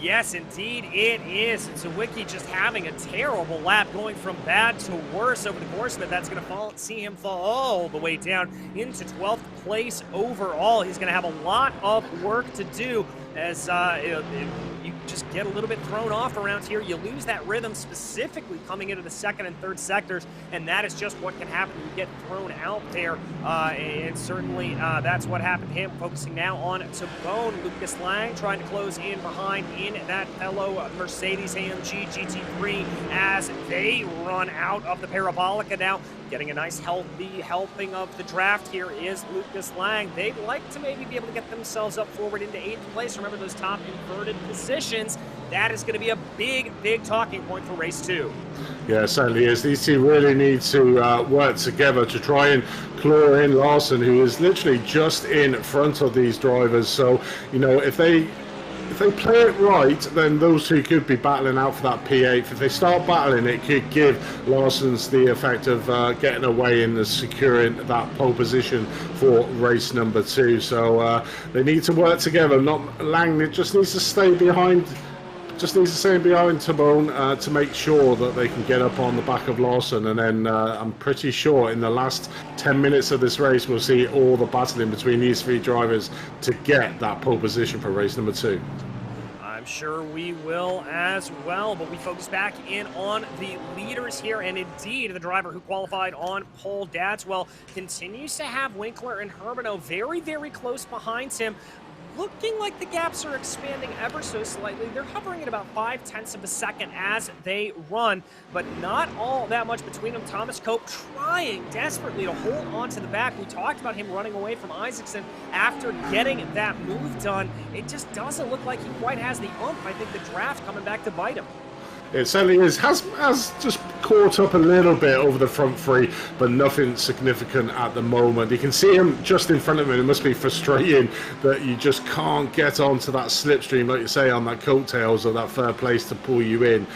Yes, indeed it is. Zawicki just having a terrible lap, going from bad to worse over the course of it. That's going to see him fall all the way down into 12th place overall. He's going to have a lot of work to do as you just get a little bit thrown off around here. You lose that rhythm, specifically coming into the 2nd and 3rd sectors, and that is just what can happen. You get thrown out there, and certainly that's what happened to him. Focusing now on Tabone. Lucas Lang trying to close in behind in that fellow Mercedes AMG GT3 as they run out of the Parabolica now. Getting a nice healthy helping of the draft here is Lucas Lang. They'd like to maybe be able to get themselves up forward into 8th place. Remember those top inverted positions. That is going to be a big, big talking point for race 2. Yeah, it certainly is. These two really need to work together to try and claw in Larson, who is literally just in front of these drivers. So, you know, if they if they play it right, then those two could be battling out for that P8. If they start battling, it could give Larson's the effect of getting away and securing that pole position for race number 2. So they need to work together. Not Lang just needs to stay behind. Just needs to stay behind Timon to make sure that they can get up on the back of Larson, and then I'm pretty sure in the last 10 minutes of this race we'll see all the battling between these 3 drivers to get that pole position for race number 2. I'm sure we will as well, but we focus back in on the leaders here, and indeed the driver who qualified on pole, Dadswell, continues to have Winkler and Hermano very, very close behind him. Looking like the gaps are expanding ever so slightly. They're hovering at about 0.5 of a second as they run, but not all that much between them. Thomas Cope trying desperately to hold on to the back. We talked about him running away from Isaacson after getting that move done. It just doesn't look like he quite has the oomph. I think the draft coming back to bite him. It certainly is. Has just caught up a little bit over the front 3, but nothing significant at the moment. You can see him just in front of him. It must be frustrating that you just can't get onto that slipstream, like you say, on that coattails of that third place to pull you in.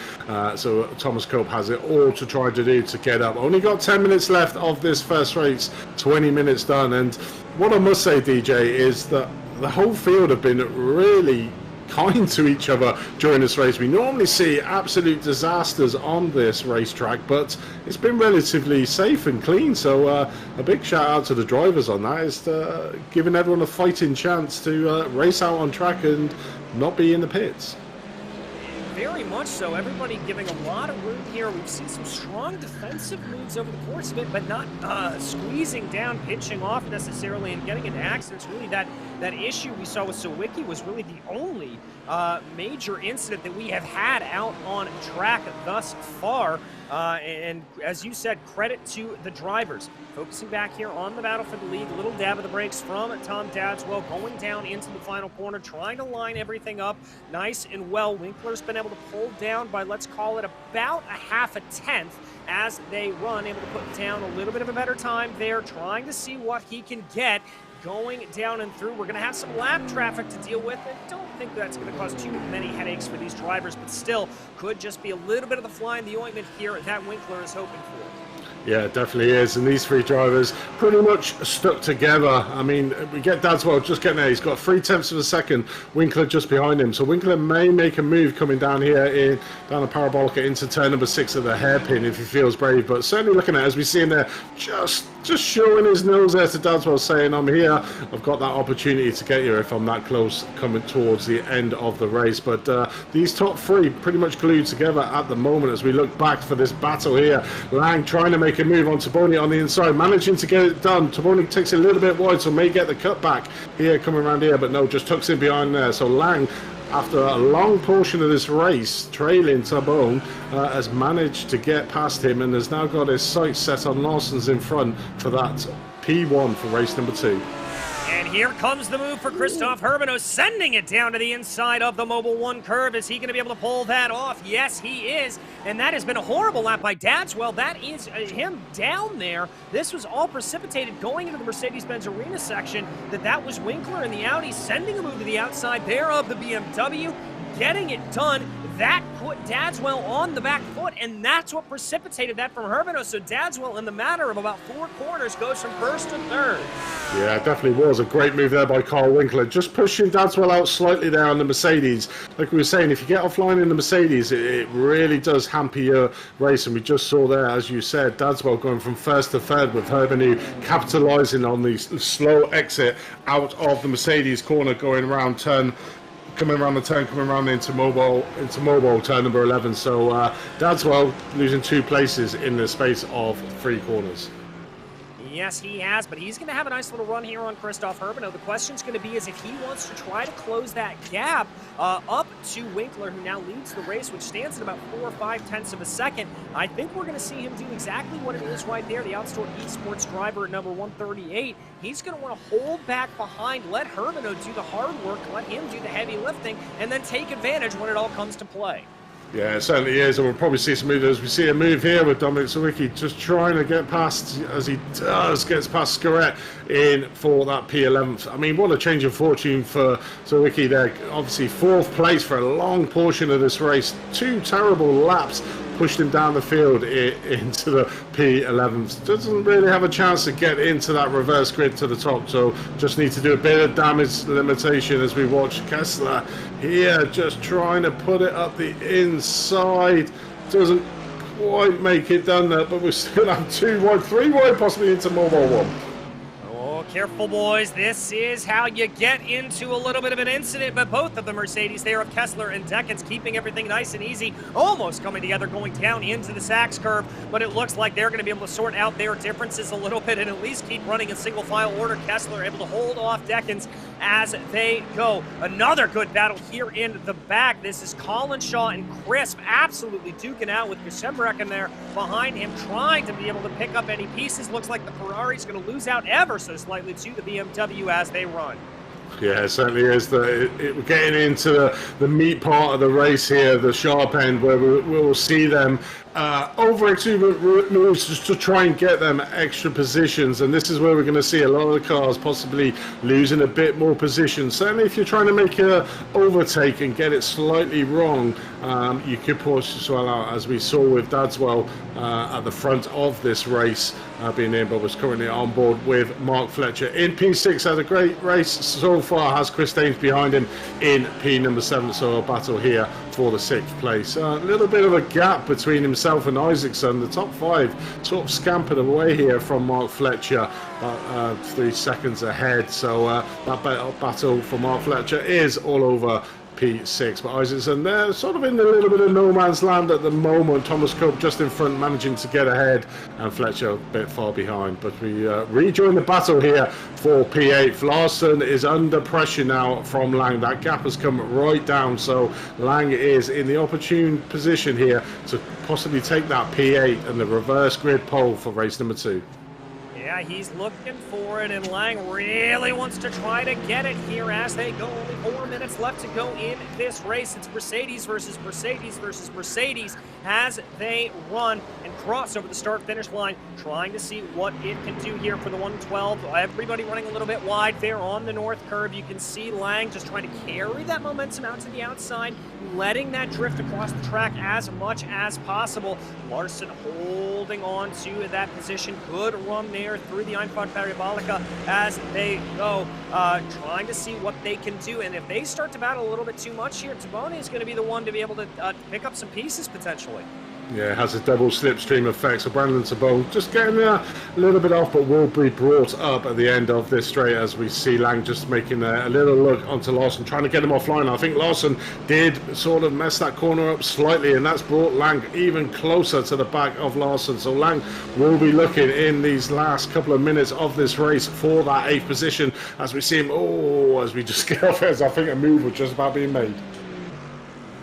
So Thomas Cope has it all to try to do to get up. Only got 10 minutes left of this first race, 20 minutes done. And what I must say, DJ, is that the whole field have been really kind to each other during this race. We normally see absolute disasters on this racetrack, but it's been relatively safe and clean. So a big shout out to the drivers on that. It's giving everyone a fighting chance to race out on track and not be in the pits. Very much so. Everybody giving a lot of room here. We've seen some strong defensive moves over the course of it, but not squeezing down, pitching off necessarily, and getting into accidents. Really, that issue we saw with Sawicki was really the only major incident that we have had out on track thus far. And as you said, credit to the drivers. Focusing back here on the battle for the lead, a little dab of the brakes from Tom Dadswell, going down into the final corner, trying to line everything up nice and well. Winkler's been able to pull down by, let's call it, about a 0.5 tenth as they run, able to put down a little bit of a better time there, trying to see what he can get going down and through. We're going to have some lap traffic to deal with. I don't think that's going to cause too many headaches for these drivers, but still could just be a little bit of the fly in the ointment here that Winkler is hoping for. Yeah, it definitely is. And these 3 drivers pretty much stuck together. I mean, we get Dadswell just getting there. He's got 0.3 of a second. Winkler just behind him. So Winkler may make a move coming down here down the Parabolica into turn number 6 of the hairpin if he feels brave. But certainly looking at it, as we see him there, just showing his nose there to Dadswell, saying, I'm here. I've got that opportunity to get you if I'm that close coming towards the end of the race. But these top 3 pretty much glued together at the moment as we look back for this battle here. Lang trying to make a move on Taboni on the inside, managing to get it done. Taboni takes it a little bit wide, so may get the cutback here coming around here, but no, just tucks in behind there. So Lang, after a long portion of this race, trailing Tabone, has managed to get past him and has now got his sights set on Larson's in front for that P1 for race number 2. And here comes the move for Christoph Hermano, sending it down to the inside of the Mobile 1 curve. Is he going to be able to pull that off? Yes, he is. And that has been a horrible lap by Dadswell. That is him down there. This was all precipitated going into the Mercedes-Benz Arena section. That was Winkler and the Audi sending a move to the outside there of the BMW, getting it done. That put Dadswell on the back foot, and that's what precipitated that from Hermano. So Dadswell, in the matter of about 4 corners, goes from 1st to 3rd. Yeah, it definitely was a great move there by Carl Winkler, just pushing Dadswell out slightly there on the Mercedes. Like we were saying, if you get offline in the Mercedes, it really does hamper your race, and we just saw there, as you said, Dadswell going from 1st to 3rd with Hermano capitalising on the slow exit out of the Mercedes corner, going around coming around the turn, coming around into mobile turn number 11. So Dadswell losing 2 places in the space of 3 corners. Yes, he has, but he's going to have a nice little run here on Christoph Hermano. The question's going to be is if he wants to try to close that gap up to Winkler, who now leads the race, which stands at about 4 or 5 tenths of a second. I think we're going to see him do exactly what it is right there. The Outstore Esports driver at number 138. He's going to want to hold back behind, let Hermano do the hard work, let him do the heavy lifting, and then take advantage when it all comes to play. Yeah, it certainly is, and we'll probably see some movers. We see a move here with Dominic Sawicki just trying to get past, as he does, gets past Scarrett in for that P11th. I mean, what a change of fortune for Sawicki there. Obviously, 4th place for a long portion of this race. 2 terrible laps pushed him down the field into the P11th. Doesn't really have a chance to get into that reverse grid to the top, so just need to do a bit of damage limitation as we watch Kessler here just trying to put it up the inside. Doesn't quite make it done there, but we still have 2 wide, 3 wide, possibly into Mobile 1. Oh, careful, boys. This is how you get into a little bit of an incident, but both of the Mercedes there of Kessler and Deckens keeping everything nice and easy, almost coming together, going down into the Sachs curve, but it looks like they're going to be able to sort out their differences a little bit and at least keep running in single file order. Kessler able to hold off Deckens as they go. Another good battle here in the back. This is Colin Shaw and Crisp absolutely duking out with Kusembrek in there behind him, trying to be able to pick up any pieces. Looks like the Ferrari's going to lose out ever so slightly to the BMW as they run. Yeah, it certainly is. We're getting into the meat part of the race here, the sharp end, where we'll see them over exuberant moves just to try and get them extra positions, and this is where we're going to see a lot of the cars possibly losing a bit more position. Certainly if you're trying to make an overtake and get it slightly wrong, you could push as well out, as we saw with Dadswell at the front of this race, being able was currently on board with Mark Fletcher in P6. Had a great race so far, has Chris Daines behind him in P number 7, so a battle here for the 6th place. A little bit of a gap between himself and Isaacson. The top 5 sort of scampered away here from Mark Fletcher, 3 seconds ahead, so that battle for Mark Fletcher is all over P6, but Isaacson there sort of in a little bit of no man's land at the moment. Thomas Cope just in front, managing to get ahead, and Fletcher a bit far behind, but we rejoin the battle here for P8. Larson is under pressure now from Lang. That gap has come right down, so Lang is in the opportune position here to possibly take that P8 and the reverse grid pole for race number 2. Yeah, he's looking for it, and Lang really wants to try to get it here as they go. Only 4 minutes left to go in this race. It's Mercedes versus Mercedes versus Mercedes as they run and cross over the start-finish line, trying to see what it can do here for the 112. Everybody running a little bit wide there on the north curve. You can see Lang just trying to carry that momentum out to the outside, letting that drift across the track as much as possible. Larson holding on to that position. Good run there through the Einfahrt Parabolica as they go, trying to see what they can do. And if they start to battle a little bit too much here, Tabone is going to be the one to be able to pick up some pieces potentially. Yeah, it has a double slipstream effect, so Brandon Tabone just getting there a little bit off, but will be brought up at the end of this straight as we see Lang just making a little look onto Larson, trying to get him offline. I think Larson did sort of mess that corner up slightly, and that's brought Lang even closer to the back of Larson. So Lang will be looking in these last couple of minutes of this race for that 8th position as we see him, as we just get off, as I think a move was just about being made.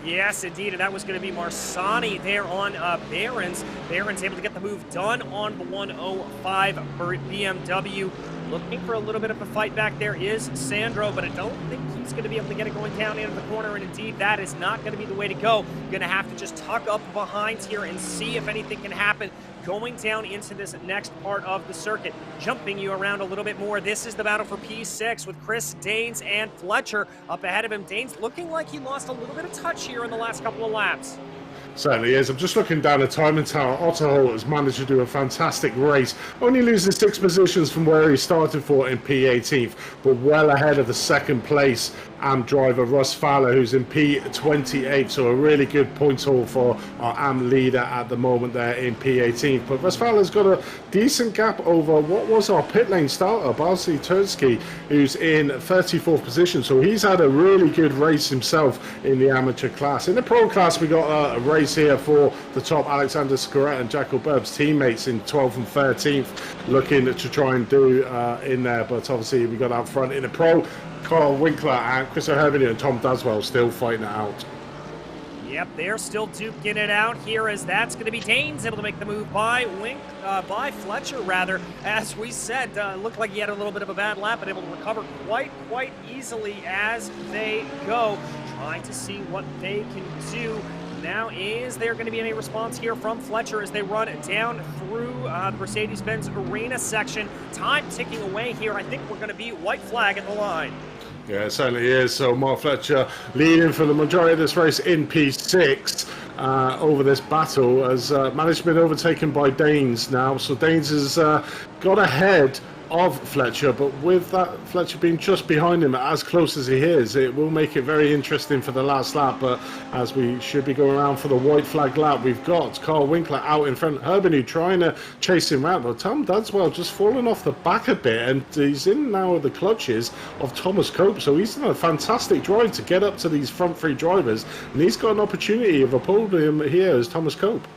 Yes, indeed, and that was going to be Marsani there on Behrens. Behrens able to get the move done on the 105 BMW. Looking for a little bit of a fight back there is Sandro, but I don't think he's going to be able to get it going down into the corner, and indeed, that is not going to be the way to go. Going to have to just tuck up behind here and see if anything can happen going down into this next part of the circuit. Jumping you around a little bit more, this is the battle for P6 with Chris Daines and Fletcher up ahead of him. Daines looking like he lost a little bit of touch here in the last couple of laps. Certainly is. I'm just looking down the timing tower. Otto has managed to do a fantastic race, only losing 6 positions from where he started for in P18th, but well ahead of the 2nd place AM driver Russ Fowler, who's in P28, so a really good points haul for our AM leader at the moment there in P18th. But Russ Fowler's got a decent gap over what was our pit lane starter, Barsi Tursky, who's in 34th position, so he's had a really good race himself in the amateur class. In the pro class, we got a race here for the top Alexander Scarrett and Jackal Burb's teammates in 12th and 13th, looking to try and do in there, but obviously we got out front in the pro. Carl Winkler and Chris O'Hervey and Tom Daswell still fighting it out. Yep, they're still duking it out here as that's going to be Daines able to make the move by Fletcher, rather. As we said, looked like he had a little bit of a bad lap, but able to recover quite easily as they go. Trying to see what they can do Now, is there going to be any response here from Fletcher as they run down through the Mercedes-Benz Arena section? Time ticking away here. I think we're going to be white flag at the line. Yeah, it certainly is. So Mark Fletcher leading for the majority of this race in P6 over this battle, as managed to be overtaken by Danes now. So Danes has got ahead of Fletcher, but with that Fletcher being just behind him, as close as he is, it will make it very interesting for the last lap. But as we should be going around for the white flag lap, we've got Carl Winkler out in front, Herbenu trying to chase him around, but Tom Dadswell just falling off the back a bit, and he's in now the clutches of Thomas Cope. So he's done a fantastic drive to get up to these front three drivers, and he's got an opportunity of a podium here as Thomas Cope.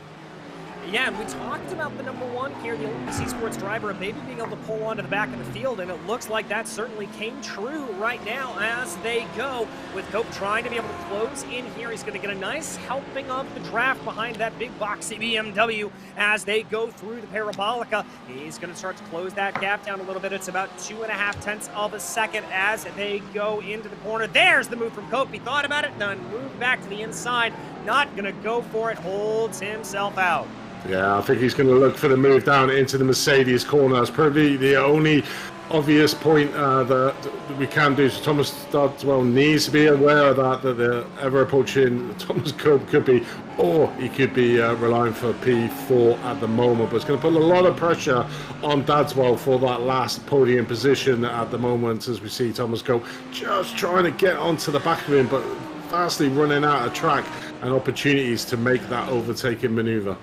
Yeah, and we talked about the number one here, the Olympus Esports driver, and maybe being able to pull onto the back of the field, and it looks like that certainly came true right now as they go, with Cope trying to be able to close in here. He's going to get a nice helping of the draft behind that big boxy BMW as they go through the Parabolica. He's going to start to close that gap down a little bit. It's about 2.5 tenths of a second as they go into the corner. There's the move from Cope. He thought about it, then moved back to the inside. Not going to go for it, holds himself out. Yeah, I think he's going to look for the move down into the Mercedes corner. That's probably the only obvious point that we can do. So Thomas Dadswell needs to be aware of that the ever approaching Thomas could be, or he could be relying for P4 at the moment. But it's going to put a lot of pressure on Dadswell for that last podium position at the moment, as we see Thomas Cope just trying to get onto the back of him, but fastly running out of track and opportunities to make that overtaking maneuver.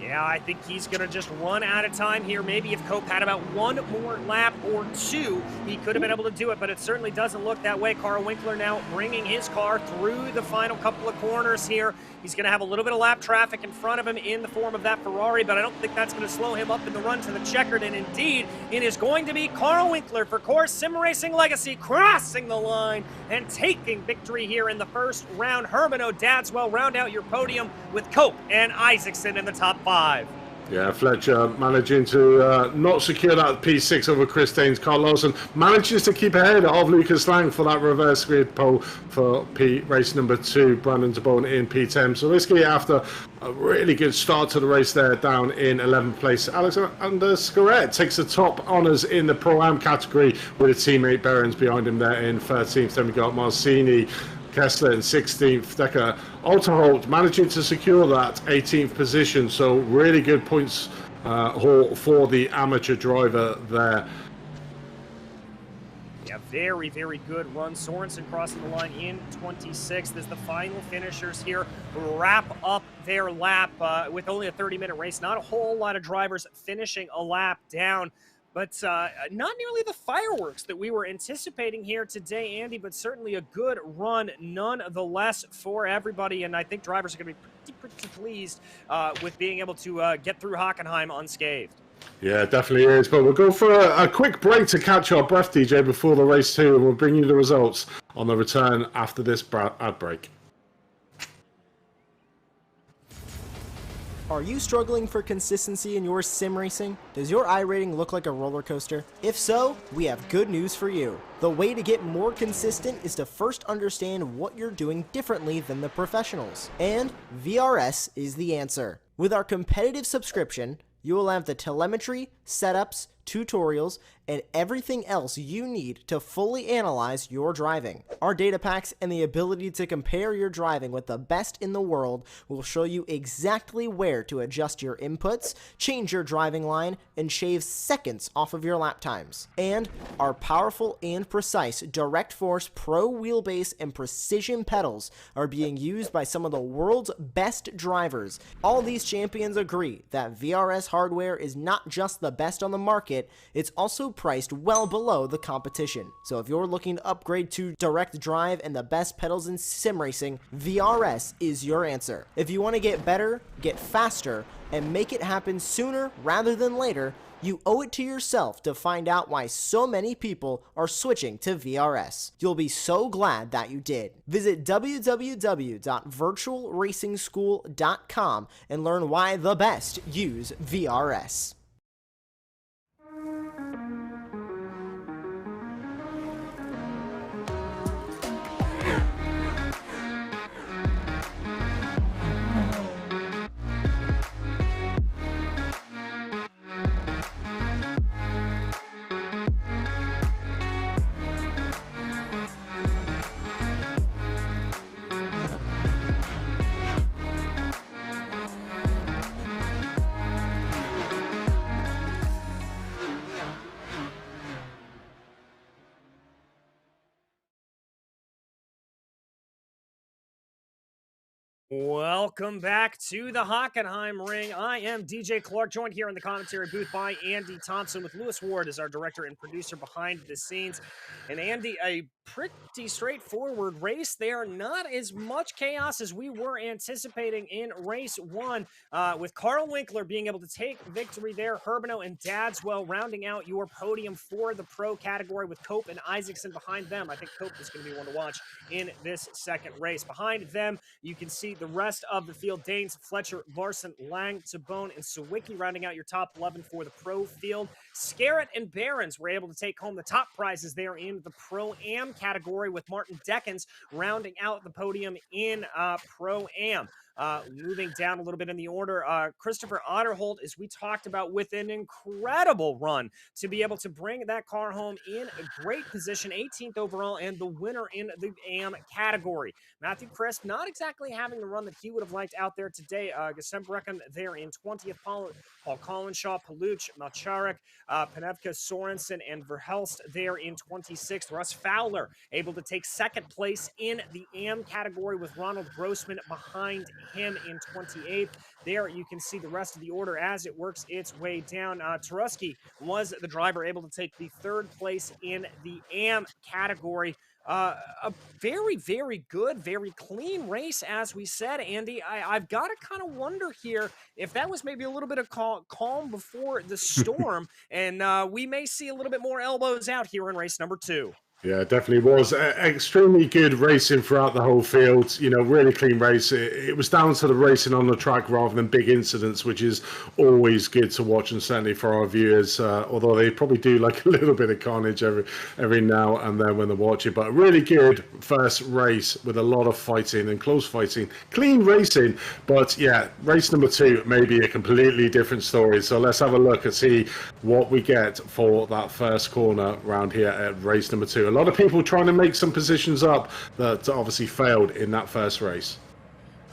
Yeah, I think he's going to just run out of time here. Maybe if Cope had about one more lap or two, he could have been able to do it, but it certainly doesn't look that way. Carl Winkler now bringing his car through the final couple of corners here. He's going to have a little bit of lap traffic in front of him in the form of that Ferrari, but I don't think that's going to slow him up in the run to the checkered, and indeed, it is going to be Carl Winkler for Core Sim Racing Legacy crossing the line and taking victory here in the first round. Herbeno, Dadswell round out your podium with Cope and Isaacson in the top 5. Yeah, Fletcher managing to not secure that P6 over Chris Danes. Carl Lawson manages to keep ahead of Lucas Lang for that reverse grid pole for race number 2. Brandon DeBone in P10. So risky after a really good start to the race there, down in 11th place. Alexander Scaret takes the top honours in the Pro-Am category with a teammate Behrens behind him there in 13th. Then we got Marcini, Kessler in 16th, Decker Alterholt managing to secure that 18th position. So really good points haul for the amateur driver there. Yeah, very, very good run. Sorensen crossing the line in 26th as the final finishers here wrap up their lap with only a 30-minute race. Not a whole lot of drivers finishing a lap down. But not nearly the fireworks that we were anticipating here today, Andy, but certainly a good run nonetheless for everybody. And I think drivers are going to be pretty pleased with being able to get through Hockenheim unscathed. Yeah, it definitely is. But we'll go for a quick break to catch our breath, DJ, before the race 2, and we'll bring you the results on the return after this ad break. Are you struggling for consistency in your sim racing? Does your iRating look like a roller coaster? If so, we have good news for you. The way to get more consistent is to first understand what you're doing differently than the professionals. And VRS is the answer. With our competitive subscription, you will have the telemetry, setups, tutorials, and everything else you need to fully analyze your driving. Our data packs and the ability to compare your driving with the best in the world will show you exactly where to adjust your inputs, change your driving line, and shave seconds off of your lap times. And our powerful and precise Direct Force Pro wheelbase and precision pedals are being used by some of the world's best drivers. All these champions agree that VRS hardware is not just the best on the market, it's also priced well below the competition. So if you're looking to upgrade to direct drive and the best pedals in sim racing, VRS is your answer. If you want to get better, get faster, and make it happen sooner rather than later, you owe it to yourself to find out why so many people are switching to VRS. You'll be so glad that you did. Visit www.virtualracingschool.com and learn why the best use VRS. Welcome back to the Hockenheim ring. I am DJ Clark, joined here in the commentary booth by Andy Thompson, with Lewis Ward as our director and producer behind the scenes. And Andy, a pretty straightforward race there. Not as much chaos as we were anticipating in race one, with Carl Winkler being able to take victory there. Herbino and Dadswell rounding out your podium for the pro category, with Cope and Isaacson behind them. I think Cope is going to be one to watch in this second race. Behind them, you can see the rest of the field: Danes, Fletcher, Larson, Lang, Tabone, and Sawicki rounding out your top 11 for the pro field. Scarrett and Barons were able to take home the top prizes there in the Pro-Am category, with Martin Deckens rounding out the podium in Pro-Am. Moving down a little bit in the order, Christopher Otterholt, as we talked about, with an incredible run to be able to bring that car home in a great position, 18th overall, and the winner in the AM category. Matthew Crisp not exactly having the run that he would have liked out there today. Gasembreken there in 20th, Paul Collinshaw, Paluch, Malcharek, Panevka, Sorensen, and Verhelst there in 26th. Russ Fowler able to take second place in the AM category, with Ronald Grossman behind him in 28th. There you can see the rest of the order as it works its way down. Taruski was the driver, able to take the third place in the AM category. A very, very good, very clean race, as we said, Andy. I've got to kind of wonder here if that was maybe a little bit of calm before the storm, and we may see a little bit more elbows out here in race number 2. Yeah, it definitely was. Extremely good racing throughout the whole field. You know, really clean race. It was down to the racing on the track rather than big incidents, which is always good to watch, and certainly for our viewers, although they probably do like a little bit of carnage every now and then when they watch it. But a really good first race with a lot of fighting and close fighting. Clean racing. But yeah, race number 2 may be a completely different story. So let's have a look and see what we get for that first corner round here at race number 2. A lot of people trying to make some positions up that obviously failed in that first race.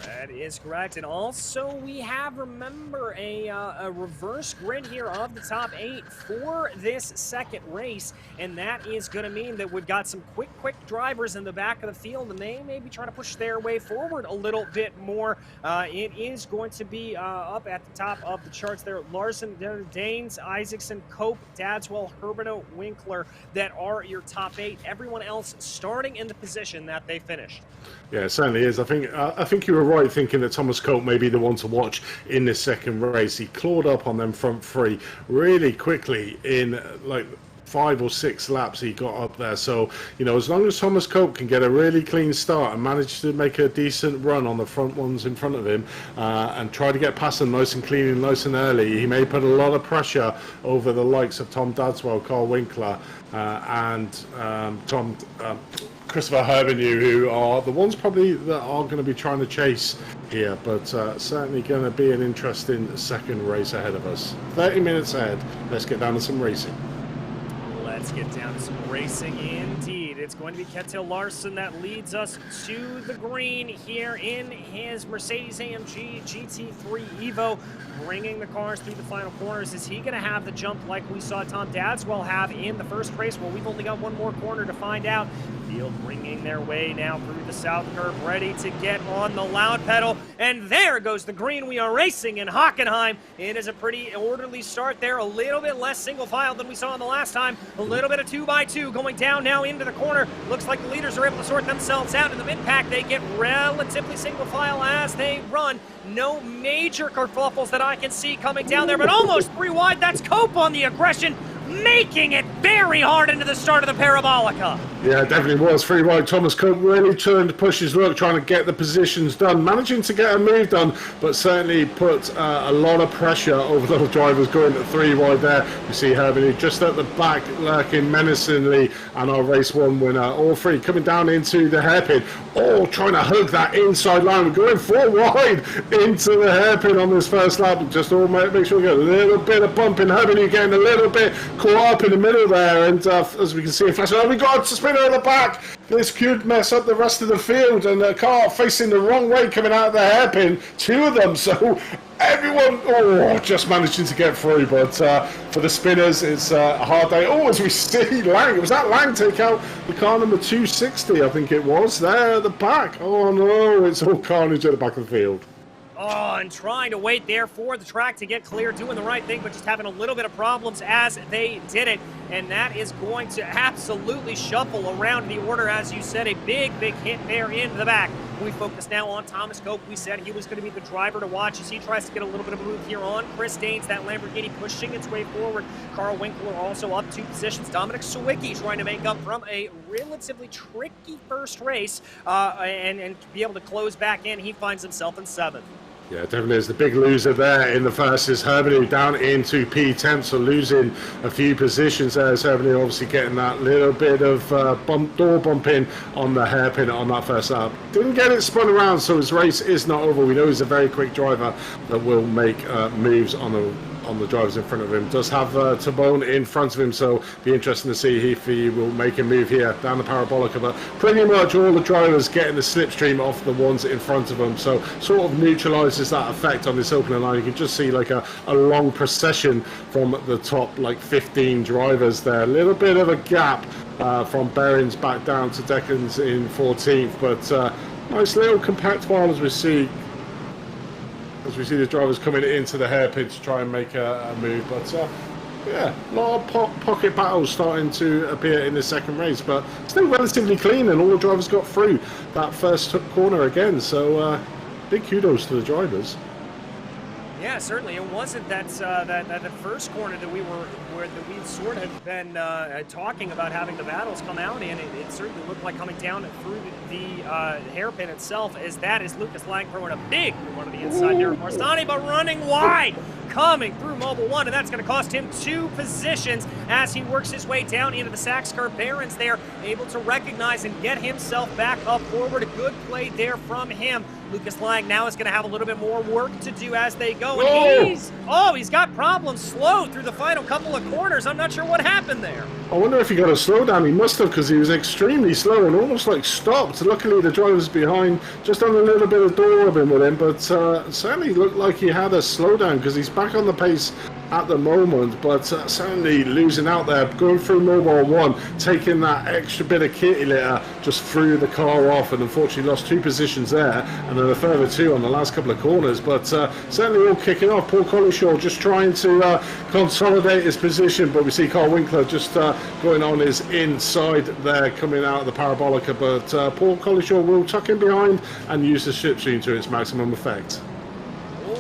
That is correct. And also we have, remember, a reverse grid here of the top 8 for this second race. And that is going to mean that we've got some quick drivers in the back of the field, and they may be trying to push their way forward a little bit more. It is going to be up at the top of the charts there. Larson, Danes, Isaacson, Cope, Dadswell, Herbino, Winkler, that are your top 8. Everyone else starting in the position that they finished. Yeah, it certainly is. I think you were right thinking that Thomas Cope may be the one to watch in this second race. He clawed up on them front three really quickly in like 5 or 6 laps. He got up there. So, you know, as long as Thomas Cope can get a really clean start and manage to make a decent run on the front ones in front of him, and try to get past them nice and clean and nice and early, he may put a lot of pressure over the likes of Tom Dadswell, Carl Winkler, and Christopher Herbinu, who are the ones probably that are going to be trying to chase here. But certainly going to be an interesting second race ahead of us. 30 minutes ahead. Let's get down to some racing. Let's get down to some racing indeed. It's going to be Ketil Larson that leads us to the green here in his Mercedes-AMG GT3 Evo, bringing the cars through the final corners. Is he going to have the jump like we saw Tom Dadswell have in the first race? Well, we've only got one more corner to find out. Field bringing their way now through the south curve, ready to get on the loud pedal. And there goes the green. We are racing in Hockenheim. It is a pretty orderly start there. A little bit less single file than we saw in the last time. A little bit of 2x2 going down now into the corner. Looks like the leaders are able to sort themselves out. In the mid-pack, they get relatively single file as they run. No major kerfuffles that I can see coming down there, but almost 3 wide. That's Cope on the aggression, making it very hard into the start of the Parabolica. Yeah, it definitely was 3 wide. Thomas Cope really turned to push his luck, trying to get the positions done, managing to get a move done, but certainly put a lot of pressure over those drivers going to 3 wide there. You see Herbinu just at the back, lurking menacingly, and our race 1 winner. All 3 coming down into the hairpin, all trying to hug that inside line. We're going 4 wide into the hairpin on this first lap. Just all make sure we get a little bit of bumping. Herbinu getting a little bit caught up in the middle there, and as we can see in flash, we got a spinner at the back. This could mess up the rest of the field, and a car facing the wrong way coming out of the hairpin, 2 of them, so everyone just managing to get through, but for the spinners it's a hard day. As we see Lang, was that Lang take out the car number 260, I think it was, there at the back. Oh no, it's all carnage at the back of the field. Oh, and trying to wait there for the track to get clear, doing the right thing, but just having a little bit of problems as they did it. And that is going to absolutely shuffle around the order. As you said, a big hit there in the back. We focus now on Thomas Cope. We said he was going to be the driver to watch as he tries to get a little bit of a move here on Chris Danes. That Lamborghini pushing its way forward. Carl Winkler also up 2 positions. Dominic Sawicki trying to make up from a relatively tricky first race and be able to close back in. He finds himself in 7th. Yeah, definitely is. The big loser there in the first is Herbenu down into P10, so losing a few positions there. As Herbenu obviously getting that little bit of door bumping on the hairpin on that first lap. Didn't get it spun around, so his race is not over. We know he's a very quick driver that will make moves on the drivers in front of him. Does have Tabone in front of him, so be interesting to see if he will make a move here down the Parabolica, but pretty much all the drivers getting the slipstream off the ones in front of them, so sort of neutralizes that effect on this opening line. You can just see like a long procession from the top like 15 drivers there. A little bit of a gap from Behrens back down to Deckens in 14th, but nice little compact while as we see the drivers coming into the hairpin to try and make a move. But yeah, a lot of pocket battles starting to appear in the second race, but still relatively clean, and all the drivers got through that first corner again, so big kudos to the drivers. Yeah, certainly. It wasn't that first corner that we sort of been talking about having the battles come out in. It certainly looked like coming down through the hairpin itself. As that is Lucas Lang throwing a big one to the inside there of Marstani, but running wide, coming through Mobile 1, and that's going to cost him 2 positions as he works his way down into the Sachs car. Behrens there, able to recognize and get himself back up forward. A good play there from him. Lucas Lang now is going to have a little bit more work to do as they go. And he's got problems slow through the final couple of corners. I'm not sure what happened there. I wonder if he got a slowdown. He must have, because he was extremely slow and almost like stopped. Luckily the drivers behind just on a little bit of door rubbing with him, but certainly looked like he had a slowdown because he's back on the pace at the moment, but certainly losing out there, going through Mobile 1, taking that extra bit of kitty litter, just threw the car off, and unfortunately lost 2 positions there, and then a further 2 on the last couple of corners, but certainly all kicking off. Paul Collishaw just trying to consolidate his position, but we see Carl Winkler just going on his inside there, coming out of the Parabolica, but Paul Collishaw will tuck in behind and use the slipstream to its maximum effect.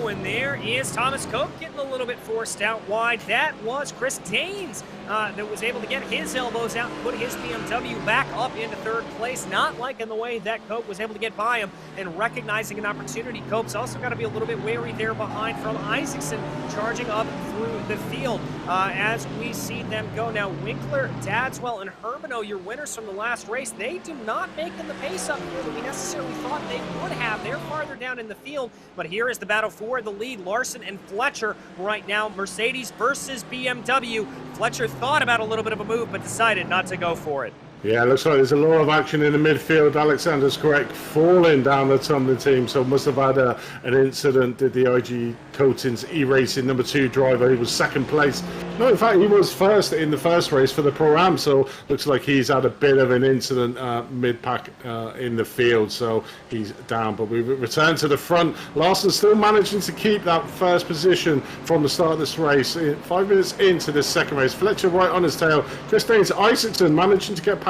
And there is Thomas Cope getting a little bit forced out wide. That was Chris Danes that was able to get his elbows out and put his BMW back up into 3rd place. Not liking the way that Cope was able to get by him and recognizing an opportunity. Cope's also got to be a little bit wary there behind from Isaacson charging up through the field as we see them go. Now Winkler, Dadswell, and Herbeno, your winners from the last race, they do not make in the pace up here that we necessarily thought they would have. They're farther down in the field, but here is the battle for the lead. Larson and Fletcher right now, Mercedes versus BMW. Fletcher thought about a little bit of a move, but decided not to go for it. Yeah, looks like there's a lot of action in the midfield. Alexander's correct, falling down the tumbling team, so must have had an incident. Did the IG Coatings iRacing number 2 driver, he was 2nd place. No, in fact, he was first in the first race for the Pro-Am, so looks like he's had a bit of an incident mid-pack in the field, so he's down. But we return to the front. Larson still managing to keep that first position from the start of this race. 5 minutes into this second race, Fletcher right on his tail. Chris Danes, Isaacson managing to get past.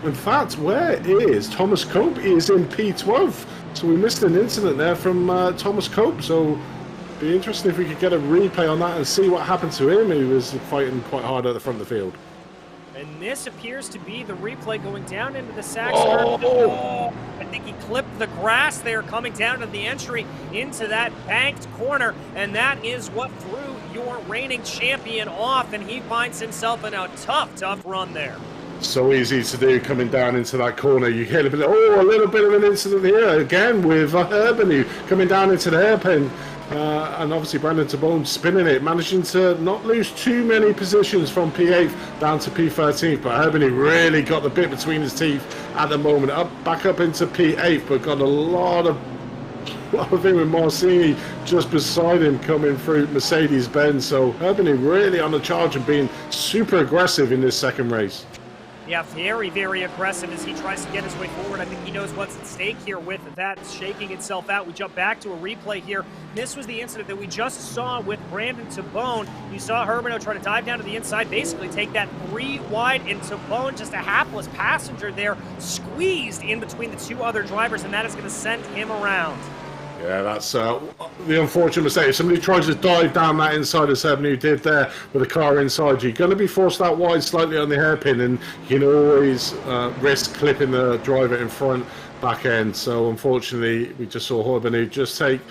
In fact, where is Thomas Cope? He is in P12, so we missed an incident there from Thomas Cope, so be interesting if we could get a replay on that and see what happened to him. He was fighting quite hard at the front of the field. And this appears to be the replay going down into the Sachs car. Oh, I think he clipped the grass there coming down to the entry into that banked corner, and that is what threw your reigning champion off, and he finds himself in a tough run there. So easy to do coming down into that corner. You hear a little bit of an incident here again with Herbenu coming down into the hairpin. and obviously Brandon Tabone spinning it, managing to not lose too many positions from P8 down to P13, but Herbany really got the bit between his teeth at the moment, back up into P8, but got a lot of thing with Marcini just beside him coming through Mercedes-Benz. So Herbany really on the charge and being super aggressive in this second race. Yeah, very, very aggressive as he tries to get his way forward. I think he knows what's at stake here with that shaking itself out. We jump back to a replay here. This was the incident that we just saw with Brandon Tabone. You saw Herbano try to dive down to the inside, basically take that 3 wide, and Tabone, just a hapless passenger there, squeezed in between the 2 other drivers, and that is going to send him around. Yeah, that's the unfortunate mistake. If somebody tries to dive down that inside as Herbany did there with the car inside, you're going to be forced out wide slightly on the hairpin, and you can always risk clipping the driver in front back end. So unfortunately, we just saw Herbany just take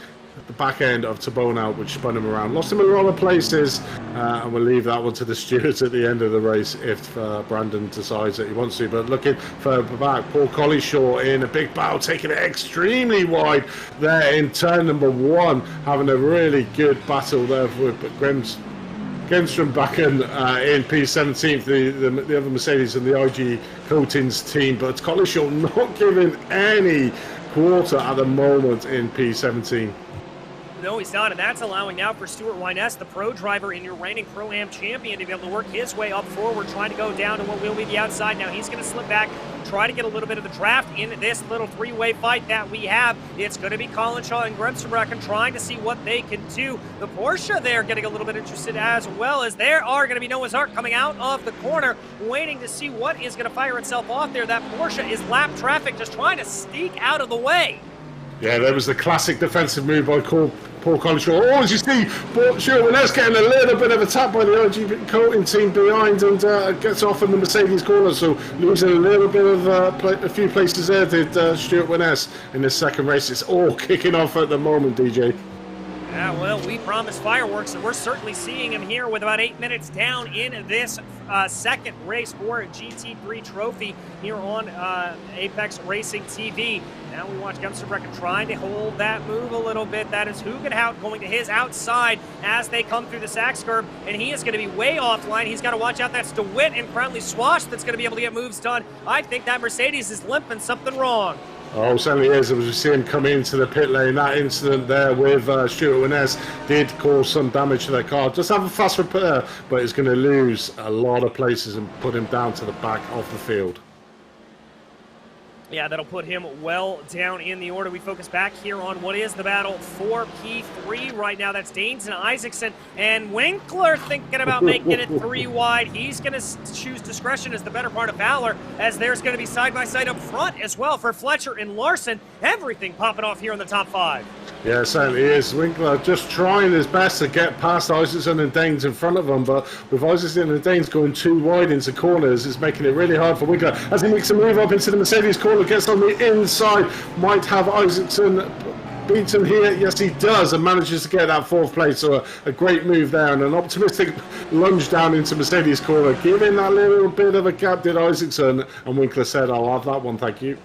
the back end of Tabone out, which spun him around. Lost him in a lot of places, and we'll leave that one to the stewards at the end of the race if Brandon decides that he wants to. But looking further back, Paul Collyshaw in a big battle, taking it extremely wide there in turn number 1, having a really good battle there with Genstrom back in P17, the other Mercedes and the IG Coatings team. But Collyshaw not giving any quarter at the moment in P17. No, he's not, and that's allowing now for Stuart Wyness, the pro driver and your reigning Pro-Am champion, to be able to work his way up forward, trying to go down to what will be the outside. Now he's going to slip back, try to get a little bit of the draft in this little 3-way fight that we have. It's going to be Colin Shaw and Gremsenbracken trying to see what they can do. The Porsche there getting a little bit interested, as well as there are going to be Noah's Ark coming out of the corner, waiting to see what is going to fire itself off there. That Porsche is lap traffic, just trying to sneak out of the way. Yeah, that was the classic defensive move by Paul Collyshaw. Oh, as you see, Stuart Wyness getting a little bit of a tap by the IG Coating team behind, and gets off in the Mercedes corner, so losing a little bit of a few places there did Stuart Wyness in this second race. It's all kicking off at the moment, DJ. Yeah, well, we promised fireworks, and we're certainly seeing them here with about 8 minutes down in this second race for a GT3 trophy here on Apex Racing TV. Now we watch Gremsenbracken trying to hold that move a little bit. That is Hockenheim going to his outside as they come through the Sachs curve, and he is going to be way offline. He's got to watch out. That's DeWitt and Crowley Swash that's going to be able to get moves done. I think that Mercedes is limping something wrong. Oh, certainly is. As we see him come into the pit lane, that incident there with Stuart Wyness did cause some damage to their car. Just have a fast repair, but he's going to lose a lot of places and put him down to the back of the field. Yeah, that'll put him well down in the order. We focus back here on what is the battle for P3 right now. That's Danes and Isaacson, and Winkler thinking about making it 3 wide. He's going to choose discretion as the better part of Fowler, as there's going to be side-by-side up front as well for Fletcher and Larson. Everything popping off here in the top 5. Yeah, it certainly is. Winkler just trying his best to get past Isaacson and Danes in front of him, but with Isaacson and Danes going too wide into corners, it's making it really hard for Winkler. As he makes a move up into the Mercedes corner, gets on the inside, might have Isaacson beat him here. Yes, he does, and manages to get that 4th place. So a great move there, and an optimistic lunge down into Mercedes corner, giving that little bit of a gap, did Isaacson, and Winkler said, "I'll have that one, thank you."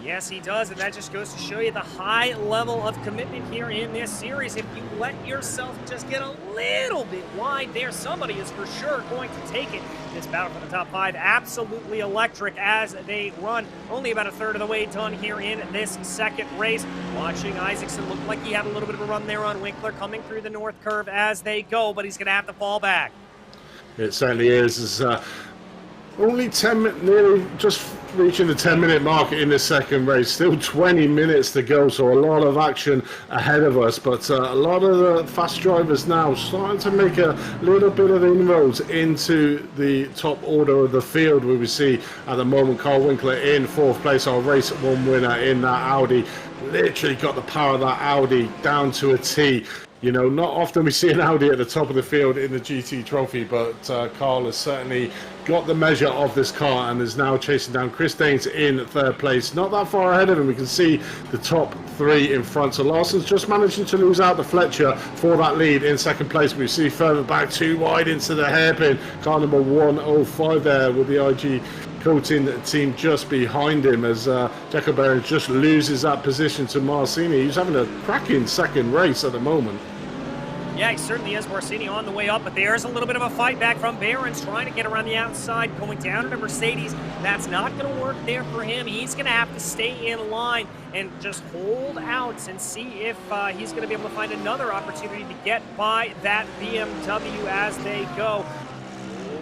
Yes, he does, and that just goes to show you the high level of commitment here in this series. If you let yourself just get a little bit wide there, somebody is for sure going to take it. This battle for the top 5, absolutely electric as they run. Only about a third of the way done here in this second race. Watching Isaacson look like he had a little bit of a run there on Winkler, coming through the north curve as they go, but he's going to have to fall back. It certainly is. Only 10 minutes, nearly just reaching the 10-minute mark in the second race. Still 20 minutes to go, so a lot of action ahead of us. But a lot of the fast drivers now starting to make a little bit of inroads into the top order of the field, where we see at the moment Carl Winkler in 4th place, our race 1 winner in that Audi. Literally got the power of that Audi down to a T. You know, not often we see an Audi at the top of the field in the GT trophy, but Carl has certainly got the measure of this car and is now chasing down Chris Danes in 3rd place. Not that far ahead of him. We can see the top 3 in front. So Larson's just managing to lose out to Fletcher for that lead in 2nd place. We see further back, too wide into the hairpin. Car number 105 there with the IG coating team just behind him as Jaco Behrens just loses that position to Marcini. He's having a cracking second race at the moment. Yeah, he certainly is. Marcini on the way up, but there's a little bit of a fight back from Behrens trying to get around the outside, going down to Mercedes. That's not going to work there for him. He's going to have to stay in line and just hold out and see if he's going to be able to find another opportunity to get by that BMW as they go.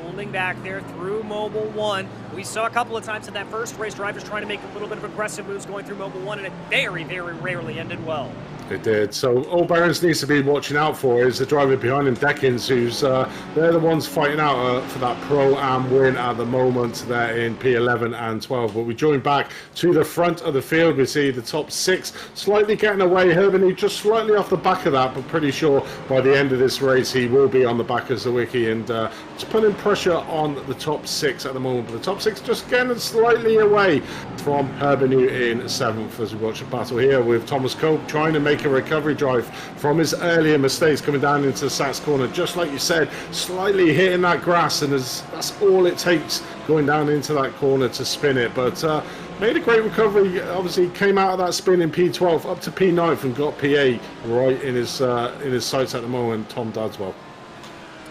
Holding back there through Mobile 1. We saw a couple of times in that first race, drivers trying to make a little bit of aggressive moves going through Mobile 1, and it very, very rarely ended well. It did. So all Behrens needs to be watching out for is the driver behind him, Deckins, who's they're the ones fighting out for that Pro-Am win at the moment. They're in P11 and 12. But we join back to the front of the field. We see the top 6 slightly getting away. Herbany just slightly off the back of that, but pretty sure by the end of this race he will be on the back of Zawicki and just putting pressure on the top 6 at the moment. But the top 6 just getting slightly away from Herbany in 7th as we watch the battle here with Thomas Cope trying to make a recovery drive from his earlier mistakes coming down into the Sachs corner, just like you said, slightly hitting that grass, and that's all it takes going down into that corner to spin it. But made a great recovery. Obviously came out of that spin in P12 up to P9 and got PA right in his sights at the moment, Tom Dadswell.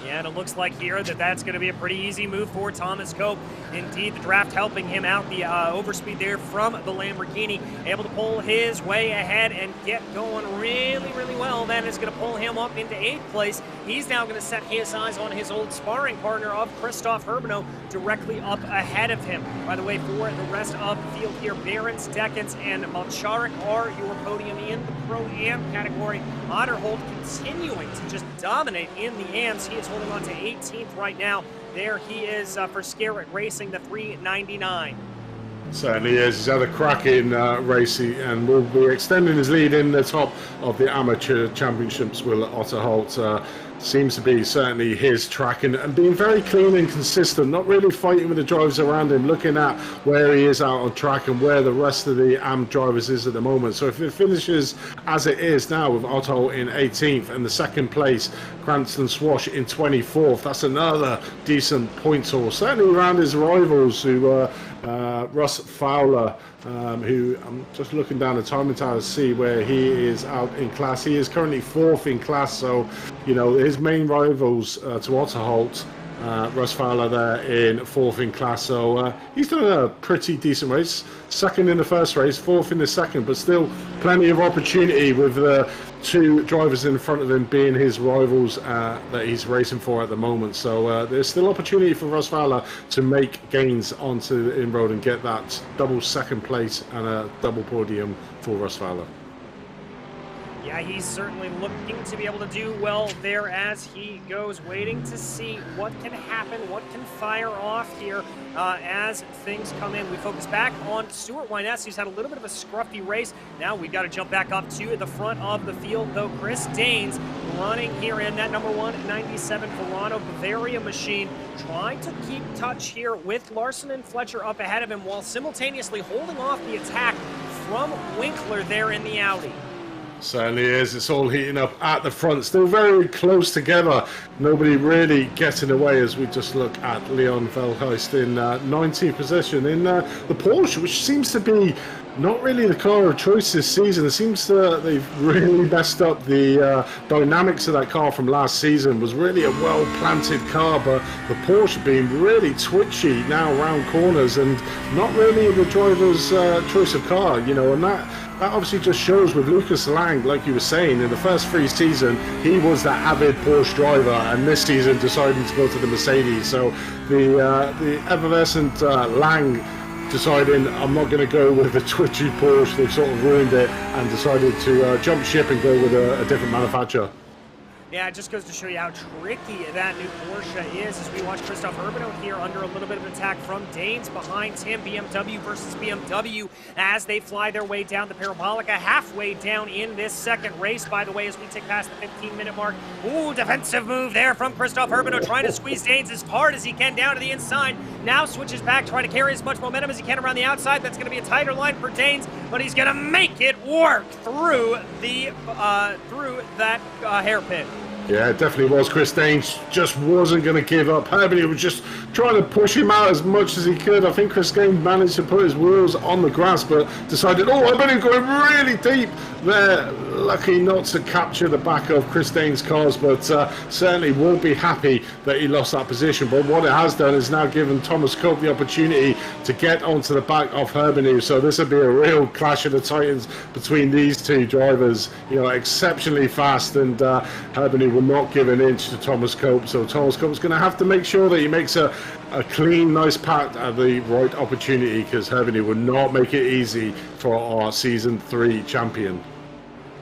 Yeah, and it looks like here that that's going to be a pretty easy move for Thomas Cope. Indeed, the draft helping him out, the overspeed there from the Lamborghini, able to pull his way ahead and get going really, really well. That is going to pull him up into 8th place. He's now going to set his eyes on his old sparring partner of Christoph Herbano directly up ahead of him. By the way, for the rest of the field here, Behrens, Deckins, and Malcharik are your podium in the Pro-Am category. Otterhold continuing to just dominate in the AMs. He is holding on to 18th right now. There he is for Scarrett Racing, the 399. Certainly is. He's had a cracking race and will be extending his lead in the top of the amateur championships. Will Otterholt seems to be certainly his track and being very clean and consistent, not really fighting with the drivers around him, looking at where he is out on track and where the rest of the AM drivers is at the moment. So if it finishes as it is now with Otto in 18th and the second place Cranston Swash in 24th, that's another decent point haul, certainly around his rivals who Russ Fowler, who I'm just looking down the timing tower to see where he is out in class. He is currently 4th in class, so you know his main rivals to Otterholt, Russ Fowler there in 4th in class, so he's done a pretty decent race. 2nd in the first race, 4th in the second, but still plenty of opportunity with the 2 drivers in front of him being his rivals that he's racing for at the moment. So there's still opportunity for Russ Fowler to make gains onto the in-road and get that double 2nd place and a double podium for Russ Fowler. Yeah, he's certainly looking to be able to do well there as he goes, waiting to see what can happen, what can fire off here as things come in. We focus back on Stuart Wyness, who's had a little bit of a scruffy race. Now we've got to jump back up to the front of the field, though. Chris Danes running here in that number 197 Verano Bavaria machine, trying to keep touch here with Larson and Fletcher up ahead of him while simultaneously holding off the attack from Winkler there in the Audi. Certainly is. It's all heating up at the front. Still very close together. Nobody really getting away as we just look at Leon Velheist in 19th position in the Porsche, which seems to be not really the car of choice this season. It seems they've really messed up the dynamics of that car from last season. It was really a well-planted car, but the Porsche being really twitchy now around corners and not really the driver's choice of car, you know, and that obviously just shows with Lucas Lang, like you were saying, in the first 3 seasons, he was that avid Porsche driver, and this season deciding to go to the Mercedes. So the effervescent Lang deciding, I'm not going to go with the twitchy Porsche, they've sort of ruined it, and decided to jump ship and go with a different manufacturer. Yeah, it just goes to show you how tricky that new Porsche is as we watch Christoph Herbano here under a little bit of an attack from Danes behind him. BMW versus BMW as they fly their way down the Parabolica, halfway down in this second race, by the way, as we take past the 15-minute mark. Ooh, defensive move there from Christoph Herbano, trying to squeeze Danes as hard as he can down to the inside. Now switches back, trying to carry as much momentum as he can around the outside. That's going to be a tighter line for Danes, but he's going to make it work through the through that hairpin. Yeah, it definitely was. Chris Danes just wasn't going to give up. Herbert was just trying to push him out as much as he could. I think Chris Danes managed to put his wheels on the grass, but decided, oh, I better go really deep there. Lucky not to capture the back of Chris Danes' cars, but certainly won't be happy that he lost that position. But what it has done is now given Thomas Cope the opportunity to get onto the back of Herbenu. So this would be a real clash of the titans between these two drivers. You know, exceptionally fast, and Herbenu will not give an inch to Thomas Cope. So Thomas Cope's going to have to make sure that he makes a clean, nice path at the right opportunity, because Herbenu will not make it easy for our Season 3 champion.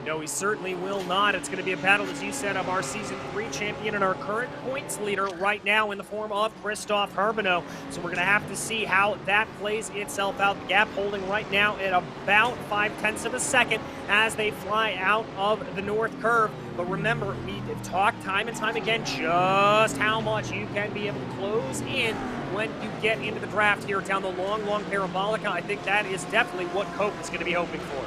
No, he certainly will not. It's going to be a battle, as you said, of our Season 3 champion and our current points leader right now in the form of Christoph Herbeno. So we're going to have to see how that plays itself out. The gap holding right now at about 0.5 of a second as they fly out of the north curve. But remember, we have talked time and time again just how much you can be able to close in when you get into the draft here down the long, long parabolica. I think that is definitely what Cope is going to be hoping for.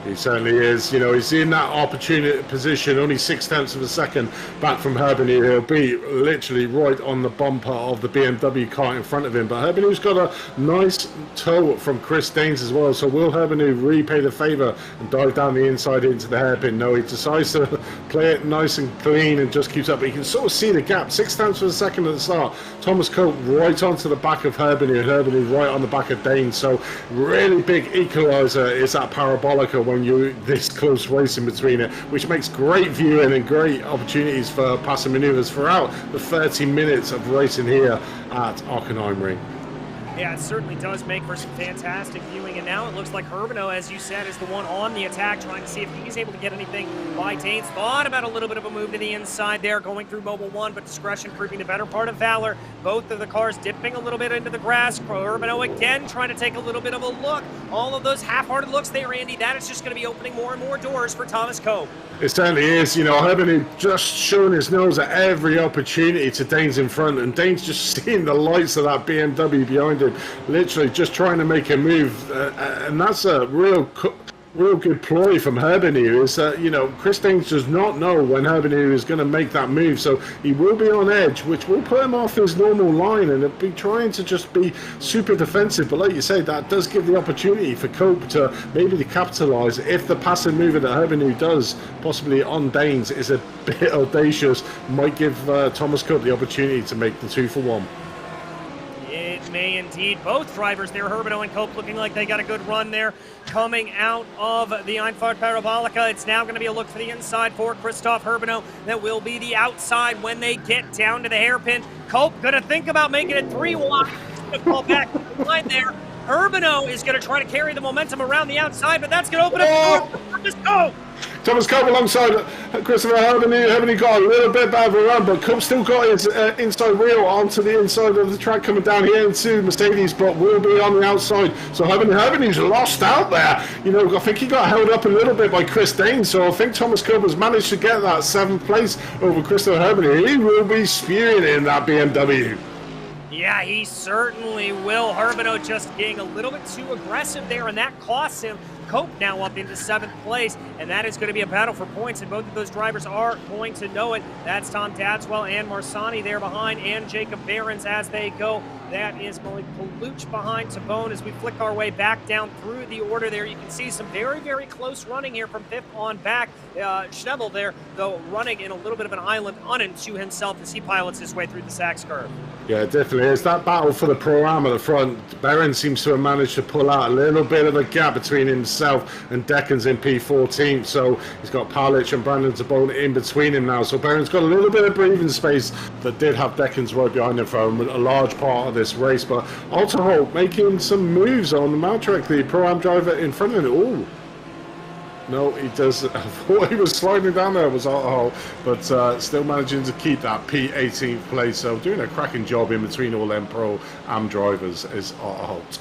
He certainly is. You know, he's in that opportunity position, only 0.6 of a second back from Herbenu. He'll be literally right on the bumper of the BMW car in front of him. But Herbenu's got a nice tow from Chris Danes as well. So will Herbenu repay the favour and dive down the inside into the hairpin? No, he decides to play it nice and clean and just keeps up. But you can sort of see the gap, 0.6 of a second at the start. Thomas Cope right onto the back of Herbenu, and Herbenu right on the back of Danes. So really big equaliser is that parabolica when you're this close racing between it, which makes great viewing and great opportunities for passing manoeuvres throughout the 30 minutes of racing here at Hockenheim Ring. Yeah, it certainly does make for some fantastic viewing, and now it looks like Herbeno, as you said, is the one on the attack, trying to see if he's able to get anything by Danes. Thought about a little bit of a move to the inside there, going through Mobile 1, but discretion proving the better part of valor. Both of the cars dipping a little bit into the grass. Herbeno again trying to take a little bit of a look. All of those half-hearted looks there, Andy, that is just going to be opening more and more doors for Thomas Cope. It certainly is. You know, Herbenu just showing his nose at every opportunity to Danes in front, and Danes just seeing the lights of that BMW behind him, literally just trying to make a move, and that's a real good ploy from Herbenu. Is that, you know, Chris Danes does not know when Herbenu is going to make that move, so he will be on edge, which will put him off his normal line, and he'll be trying to just be super defensive. But like you say, that does give the opportunity for Cope to maybe capitalise if the passive mover that Herbenu does, possibly on Danes, is a bit audacious. Might give Thomas Cope the opportunity to make the 2-for-1. It may indeed. Both drivers there, Herbeno and Cope, looking like they got a good run there coming out of the Einfahrt Parabolica. It's now going to be a look for the inside for Christoph Herbeno. That will be the outside when they get down to the hairpin. Cope going to think about making it 3 wide. He's going to fall back the line there. Herbeno is going to try to carry the momentum around the outside, but that's going to open up the door. Just go! Thomas Cope alongside Christopher Herbenu. Herbenu got a little bit better of a run, but Cope still got his inside wheel onto the inside of the track coming down here into Mercedes, but will be on the outside. So Herbenu's lost out there. You know, I think he got held up a little bit by Chris Danes, so I think Thomas Cope has managed to get that 7th place over Christopher Herbenu. He will be spewing in that BMW. Yeah, he certainly will. Herbeno just being a little bit too aggressive there, and that costs him. Cope now up into 7th place, and that is going to be a battle for points, and both of those drivers are going to know it. That's Tom Dadswell and Marsani there behind, and Jacob Behrens as they go. That is Malik Paluch behind Tabone. As we flick our way back down through the order there, you can see some very, very close running here from 5th on back. Schnebel there, though, running in a little bit of an island unto himself as he pilots his way through the Sachs curve. Yeah, definitely. It's that battle for the Pro-Am at the front. Behrens seems to have managed to pull out a little bit of a gap between himself and Deckens in P14. So he's got Palic and Brandon Tabone in between him now. So Behrens got a little bit of breathing space that did have Deckens right behind him for a large part of this race. But Alterholt making some moves on the Maltrek, the Pro-Am driver in front of him. Ooh. No, he does. I thought he was sliding down there, was Alterholt, but still managing to keep that P18th place. So doing a cracking job in between all them Pro-Am drivers is Alterholt.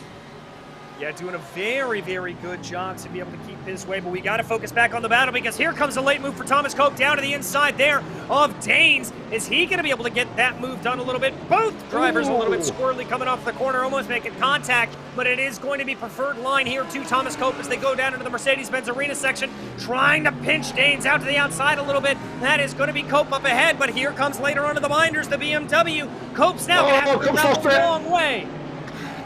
Yeah, doing a very, very good job to be able to keep his way, but we got to focus back on the battle because here comes a late move for Thomas Cope down to the inside there of Danes. Is he going to be able to get that move done a little bit? Both drivers a little bit squirrely coming off the corner, almost making contact, but it is going to be preferred line here to Thomas Cope as they go down into the Mercedes-Benz Arena section, trying to pinch Danes out to the outside a little bit. That is going to be Cope up ahead, but here comes later onto the binders, the BMW. Cope's now going to have to travel a long way.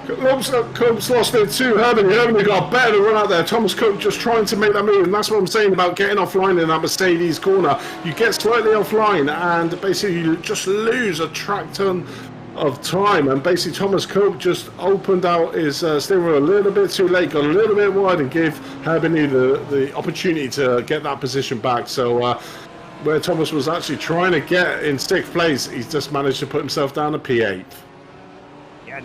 Cope's lost it too. Herbany got better to run out there. Thomas Cope just trying to make that move, and that's what I'm saying about getting offline in that Mercedes corner. You get slightly offline, and basically you just lose a track ton of time. And basically Thomas Cope just opened out his steering wheel a little bit too late, got a little bit wide, and gave Herbany the opportunity to get that position back. So where Thomas was actually trying to get in 6th place, he's just managed to put himself down to P8.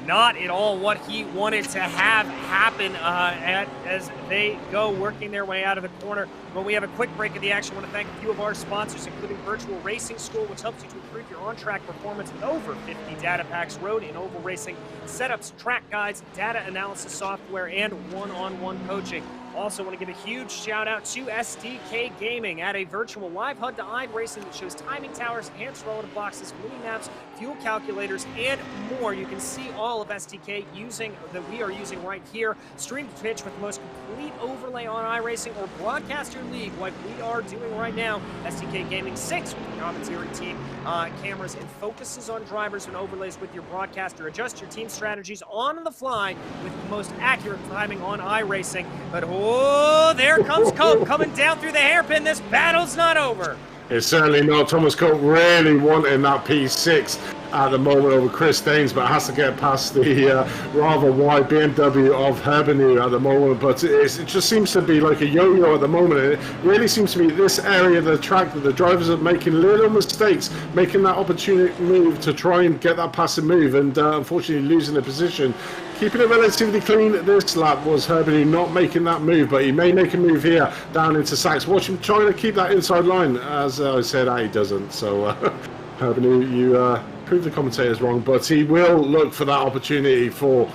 Not at all what he wanted to have happen as they go working their way out of the corner. When we have a quick break of the action, I want to thank a few of our sponsors, including Virtual Racing School, which helps you to improve your on-track performance with over 50 data packs, road and oval racing, setups, track guides, data analysis software, and one-on-one coaching. Also want to give a huge shout out to SDK Gaming at a virtual live HUD to iRacing that shows timing towers, enhanced relative boxes, mini maps, fuel calculators, and more. You can see all of SDK that we are using right here. Stream to pitch with the most complete overlay on iRacing or broadcast your league like we are doing right now. SDK Gaming 6 with the commentary team, cameras and focuses on drivers and overlays with your broadcaster. Adjust your team strategies on the fly with the most accurate timing on iRacing. But oh, there comes Cope coming down through the hairpin. This battle's not over. It's certainly not. Thomas Cope really wanting that P6 at the moment over Chris Danes, but has to get past the rather wide BMW of Herbany at the moment. But it just seems to be like a yo-yo at the moment. It really seems to be this area of the track that the drivers are making little mistakes, making that opportunity move to try and get that passing move, and unfortunately losing the position. Keeping it relatively clean this lap was Herbany not making that move, but he may make a move here down into Sachs. Watch him trying to keep that inside line. As I said, he doesn't. So Herbany, you proved the commentators wrong, but he will look for that opportunity for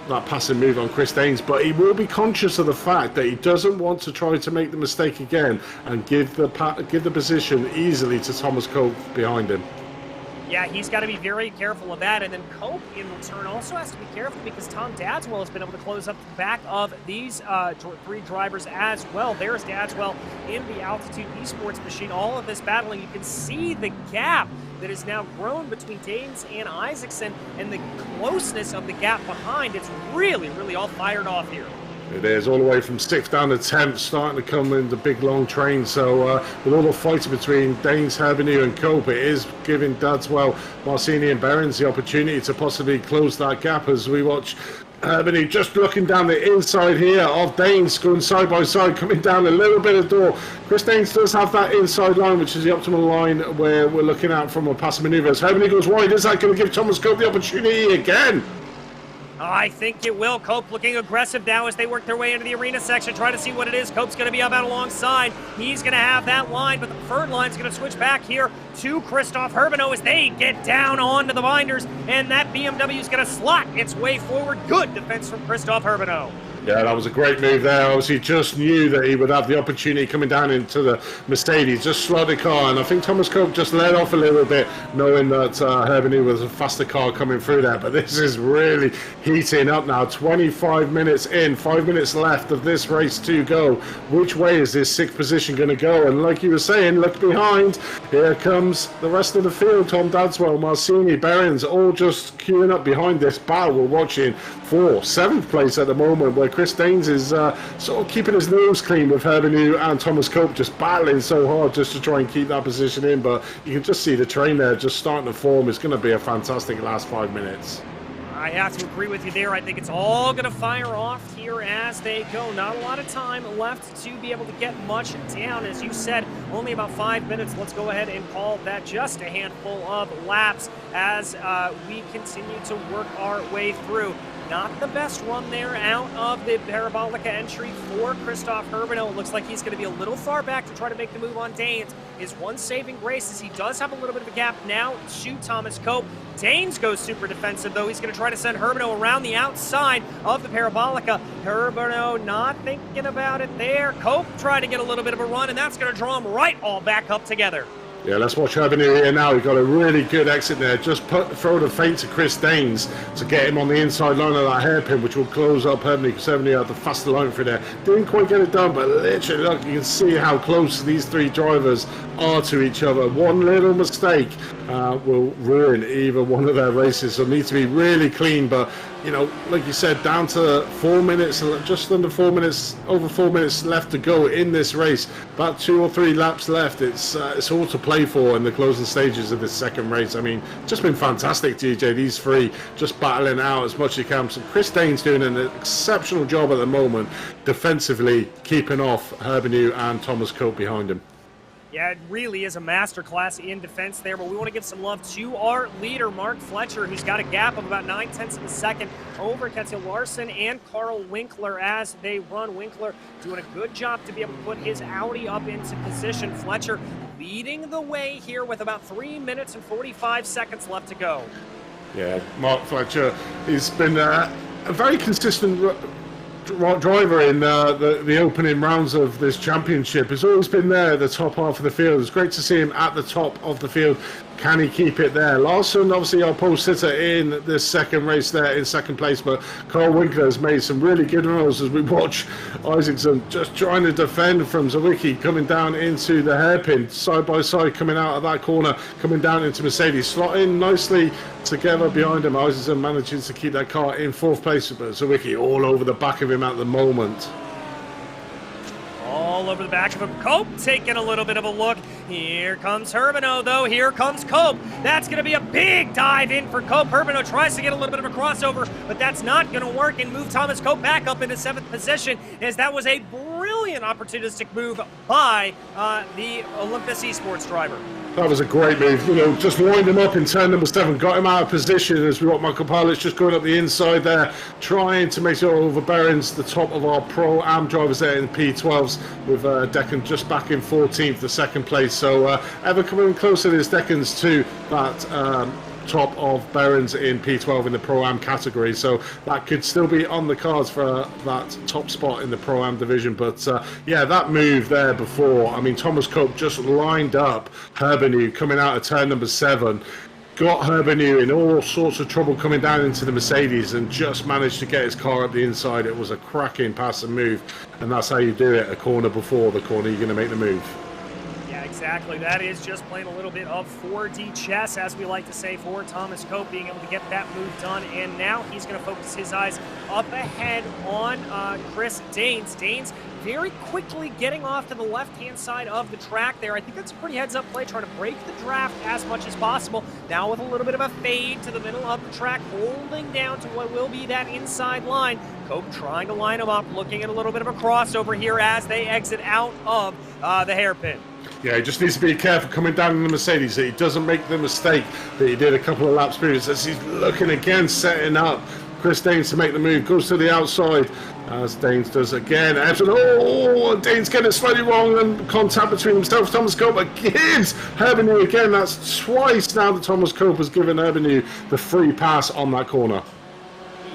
that passing move on Chris Danes, but he will be conscious of the fact that he doesn't want to try to make the mistake again and give the position easily to Thomas Cope behind him. Yeah, he's got to be very careful of that. And then Cope, in return, also has to be careful because Tom Dadswell has been able to close up the back of these 3 drivers as well. There's Dadswell in the Altitude Esports machine. All of this battling, you can see the gap that has now grown between Danes and Isaacson and the closeness of the gap behind. It's really, really all fired off here. It is, all the way from 6th down to 10th, starting to come in the big long train. So with all the fighting between Danes, Herbany and Cope, it is giving Dadswell, Marcini and Behrens the opportunity to possibly close that gap as we watch Herbany just looking down the inside here of Danes, going side by side, coming down a little bit of door. Chris Danes does have that inside line, which is the optimal line where we're looking at from a passing manoeuvre. As Herbany goes wide, is that going to give Thomas Cope the opportunity again? I think it will. Cope looking aggressive now as they work their way into the arena section, trying to see what it is. Cope's going to be up out alongside. He's going to have that line, but the preferred line's going to switch back here to Christoph Herbano as they get down onto the binders, and that BMW is going to slot its way forward. Good defense from Christoph Herbano. Yeah, that was a great move there. Obviously, just knew that he would have the opportunity coming down into the Mercedes, just slot the car. And I think Thomas Cope just let off a little bit, knowing that Herbany was a faster car coming through there. But this is really heating up now. 25 minutes in, 5 minutes left of this race to go. Which way is this 6th position going to go? And like you were saying, look behind. Here comes the rest of the field. Tom Dadswell, Marcini, Behrens, all just queuing up behind this battle we're watching for 7th place at the moment, where Chris Danes is sort of keeping his nose clean with Herbany and Thomas Cope just battling so hard just to try and keep that position in. But you can just see the train there just starting to form. It's going to be a fantastic last 5 minutes. I have to agree with you there. I think it's all going to fire off here as they go. Not a lot of time left to be able to get much down. As you said, only about 5 minutes. Let's go ahead and call that just a handful of laps as we continue to work our way through. Not the best run there out of the Parabolica entry for Christoph Herbeno. It looks like he's going to be a little far back to try to make the move on Danes. His one saving grace is he does have a little bit of a gap now to Thomas Cope. Danes goes super defensive, though. He's going to try to send Herbeno around the outside of the Parabolica. Herbeno not thinking about it there. Cope trying to get a little bit of a run, and that's going to draw him right all back up together. Yeah, let's watch Herbeno here now. He got a really good exit there. Just throw the feint to Chris Danes to get him on the inside line of that hairpin, which will close up Herbeno because Herbeno had the faster line through there. Didn't quite get it done, but literally, look, you can see how close these three drivers are to each other. One little mistake will ruin either one of their races, so need to be really clean. But you know, like you said, down to 4 minutes, just under 4 minutes, over 4 minutes left to go in this race. About 2 or 3 laps left. It's all to play for in the closing stages of this second race. I mean, just been fantastic, DJ. These three just battling out as much as you can. So Chris Dane's doing an exceptional job at the moment, defensively keeping off Herbeno and Thomas Cope behind him. Yeah, it really is a masterclass in defense there, but we want to give some love to our leader, Mark Fletcher, who's got a gap of about 9/10 of a second over Kettil Larson and Carl Winkler as they run. Winkler doing a good job to be able to put his Audi up into position. Fletcher leading the way here with about 3 minutes and 45 seconds left to go. Yeah, Mark Fletcher, he's been a very consistent driver in the opening rounds of this championship. Has always been there at the top half of the field. It's great to see him at the top of the field. Can he keep it there? Larson, obviously our pole sitter in this second race there in second place, but Carl Winkler has made some really good runs as we watch Isaacson just trying to defend from Zawicki, coming down into the hairpin, side by side, coming out of that corner, coming down into Mercedes, slotting nicely together behind him. Isaacson manages to keep that car in fourth place, but Zawicki all over the back of him at the moment. All over the back of him. Cope taking a little bit of a look. Here comes Herbeno, though. Here comes Cope. That's going to be a big dive in for Cope. Herbeno tries to get a little bit of a crossover, but that's not going to work and move Thomas Cope back up into 7th position, as that was a brilliant opportunistic move by the Olympus Esports driver. That was a great move. You know, just wind him up in turn number 7, got him out of position as we got Michael Pilot's just going up the inside there, trying to make sure over Behrens, the top of our Pro-Am drivers there in P12s, with Deccan just back in 14th, the second place. So ever coming closer is Deccan's to that top of Behrens in P12 in the Pro-Am category, so that could still be on the cards for that top spot in the Pro-Am division. But yeah, that move there before, I mean, Thomas Cope just lined up Herbeno coming out of turn number 7, got Herbeno in all sorts of trouble coming down into the Mercedes, and just managed to get his car up the inside. It was a cracking pass and move, and that's how you do it, a corner before the corner you're going to make the move. Exactly. That is just playing a little bit of 4D chess, as we like to say, for Thomas Cope, being able to get that move done. And now he's going to focus his eyes up ahead on Chris Danes. Danes very quickly getting off to the left-hand side of the track there. I think that's a pretty heads-up play, trying to break the draft as much as possible. Now with a little bit of a fade to the middle of the track, holding down to what will be that inside line. Cope trying to line him up, looking at a little bit of a crossover here as they exit out of the hairpin. Yeah, he just needs to be careful coming down in the Mercedes that he doesn't make the mistake that he did a couple of laps previous, as he's looking again, setting up Chris Danes to make the move, goes to the outside, as Danes does again. Danes getting it slightly wrong, and contact between himself, Thomas Cope gives Herbeno again. That's twice now that Thomas Cope has given Herbeno the free pass on that corner.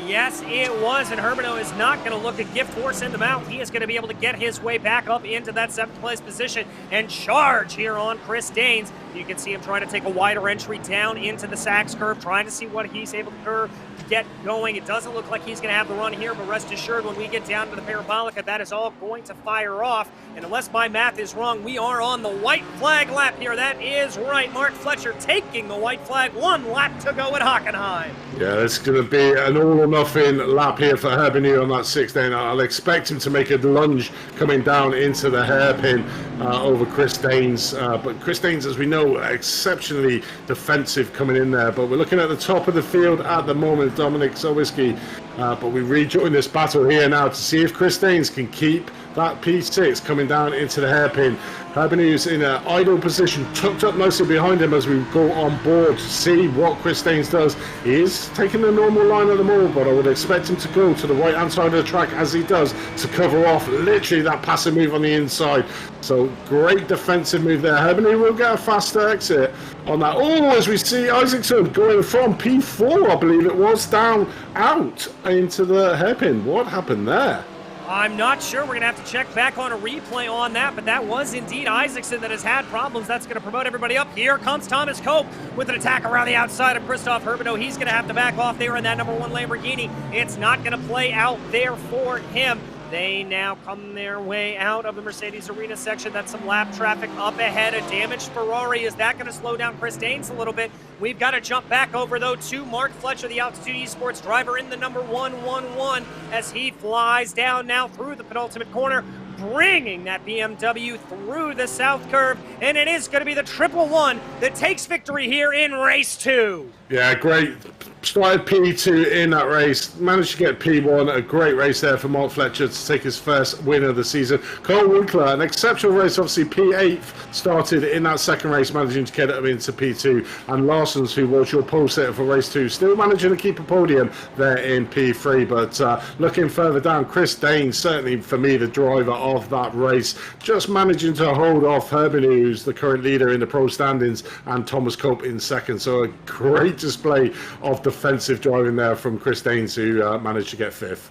Yes, it was, and Herbeno is not going to look a gift horse in the mouth. He is going to be able to get his way back up into that 7th place position and charge here on Chris Danes. You can see him trying to take a wider entry down into the Sachs curve, trying to see what he's able to get going. It doesn't look like he's going to have the run here, but rest assured, when we get down to the Parabolica, that is all going to fire off. And unless my math is wrong, we are on the white flag lap here. That is right. Mark Fletcher taking the white flag. 1 lap to go at Hockenheim. Yeah, it's going to be an all-or-nothing lap here for Herbeno on that 6th lane. I'll expect him to make a lunge coming down into the hairpin over Chris Danes. But Chris Danes, as we know, exceptionally defensive coming in there. But we're looking at the top of the field at the moment, Dominic Zawicki. But we rejoin this battle here now to see if Chris Danes can keep that P6 coming down into the hairpin. Herbeneu's in an idle position, tucked up nicely behind him as we go on board to see what Chris Danes does. He is taking the normal line of the mall, but I would expect him to go to the right-hand side of the track as he does to cover off literally that passive move on the inside. So great defensive move there. Herbeneu will get a faster exit on that. Oh, as we see Isaacson going from P4, I believe it was, down out into the hairpin. What happened there? I'm not sure. We're going to have to check back on a replay on that, but that was indeed Isaacson that has had problems. That's going to promote everybody up. Here comes Thomas Cope with an attack around the outside of Christoph Herbeneu. He's going to have to back off there in that number 1 Lamborghini. It's not going to play out there for him. They now come their way out of the Mercedes Arena section. That's some lap traffic up ahead. A damaged Ferrari. Is that going to slow down Chris Danes a little bit? We've got to jump back over, though, to Mark Fletcher, the Altitude Esports driver in the number 111, as he flies down now through the penultimate corner, bringing that BMW through the south curve, and it is going to be the 111 that takes victory here in race 2. Yeah, great. Started P2 in that race, managed to get P1. A great race there for Mark Fletcher to take his first win of the season. Cole Winkler, an exceptional race, obviously P8 started in that second race, managing to get him into P2. And Larsons, who was your pole sitter for race 2, still managing to keep a podium there in P3. But looking further down, Chris Danes, certainly for me the driver of that race, just managing to hold off Herbeneu, who's the current leader in the pro standings, and Thomas Cope in second. So a great display of defensive driving there from Chris Danes, who managed to get 5th.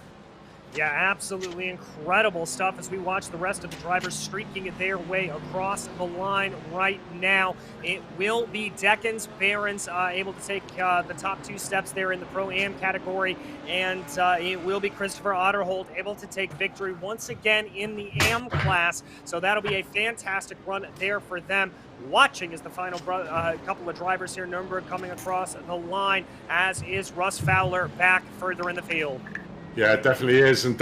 Yeah, absolutely incredible stuff as we watch the rest of the drivers streaking their way across the line right now. It will be Dekens Behrens able to take the top 2 steps there in the Pro-Am category, and it will be Christopher Otterholt able to take victory once again in the Am class. So that'll be a fantastic run there for them. Watching as the final couple of drivers here, Nürburgring coming across the line, as is Russ Fowler back further in the field. Yeah, it definitely is. And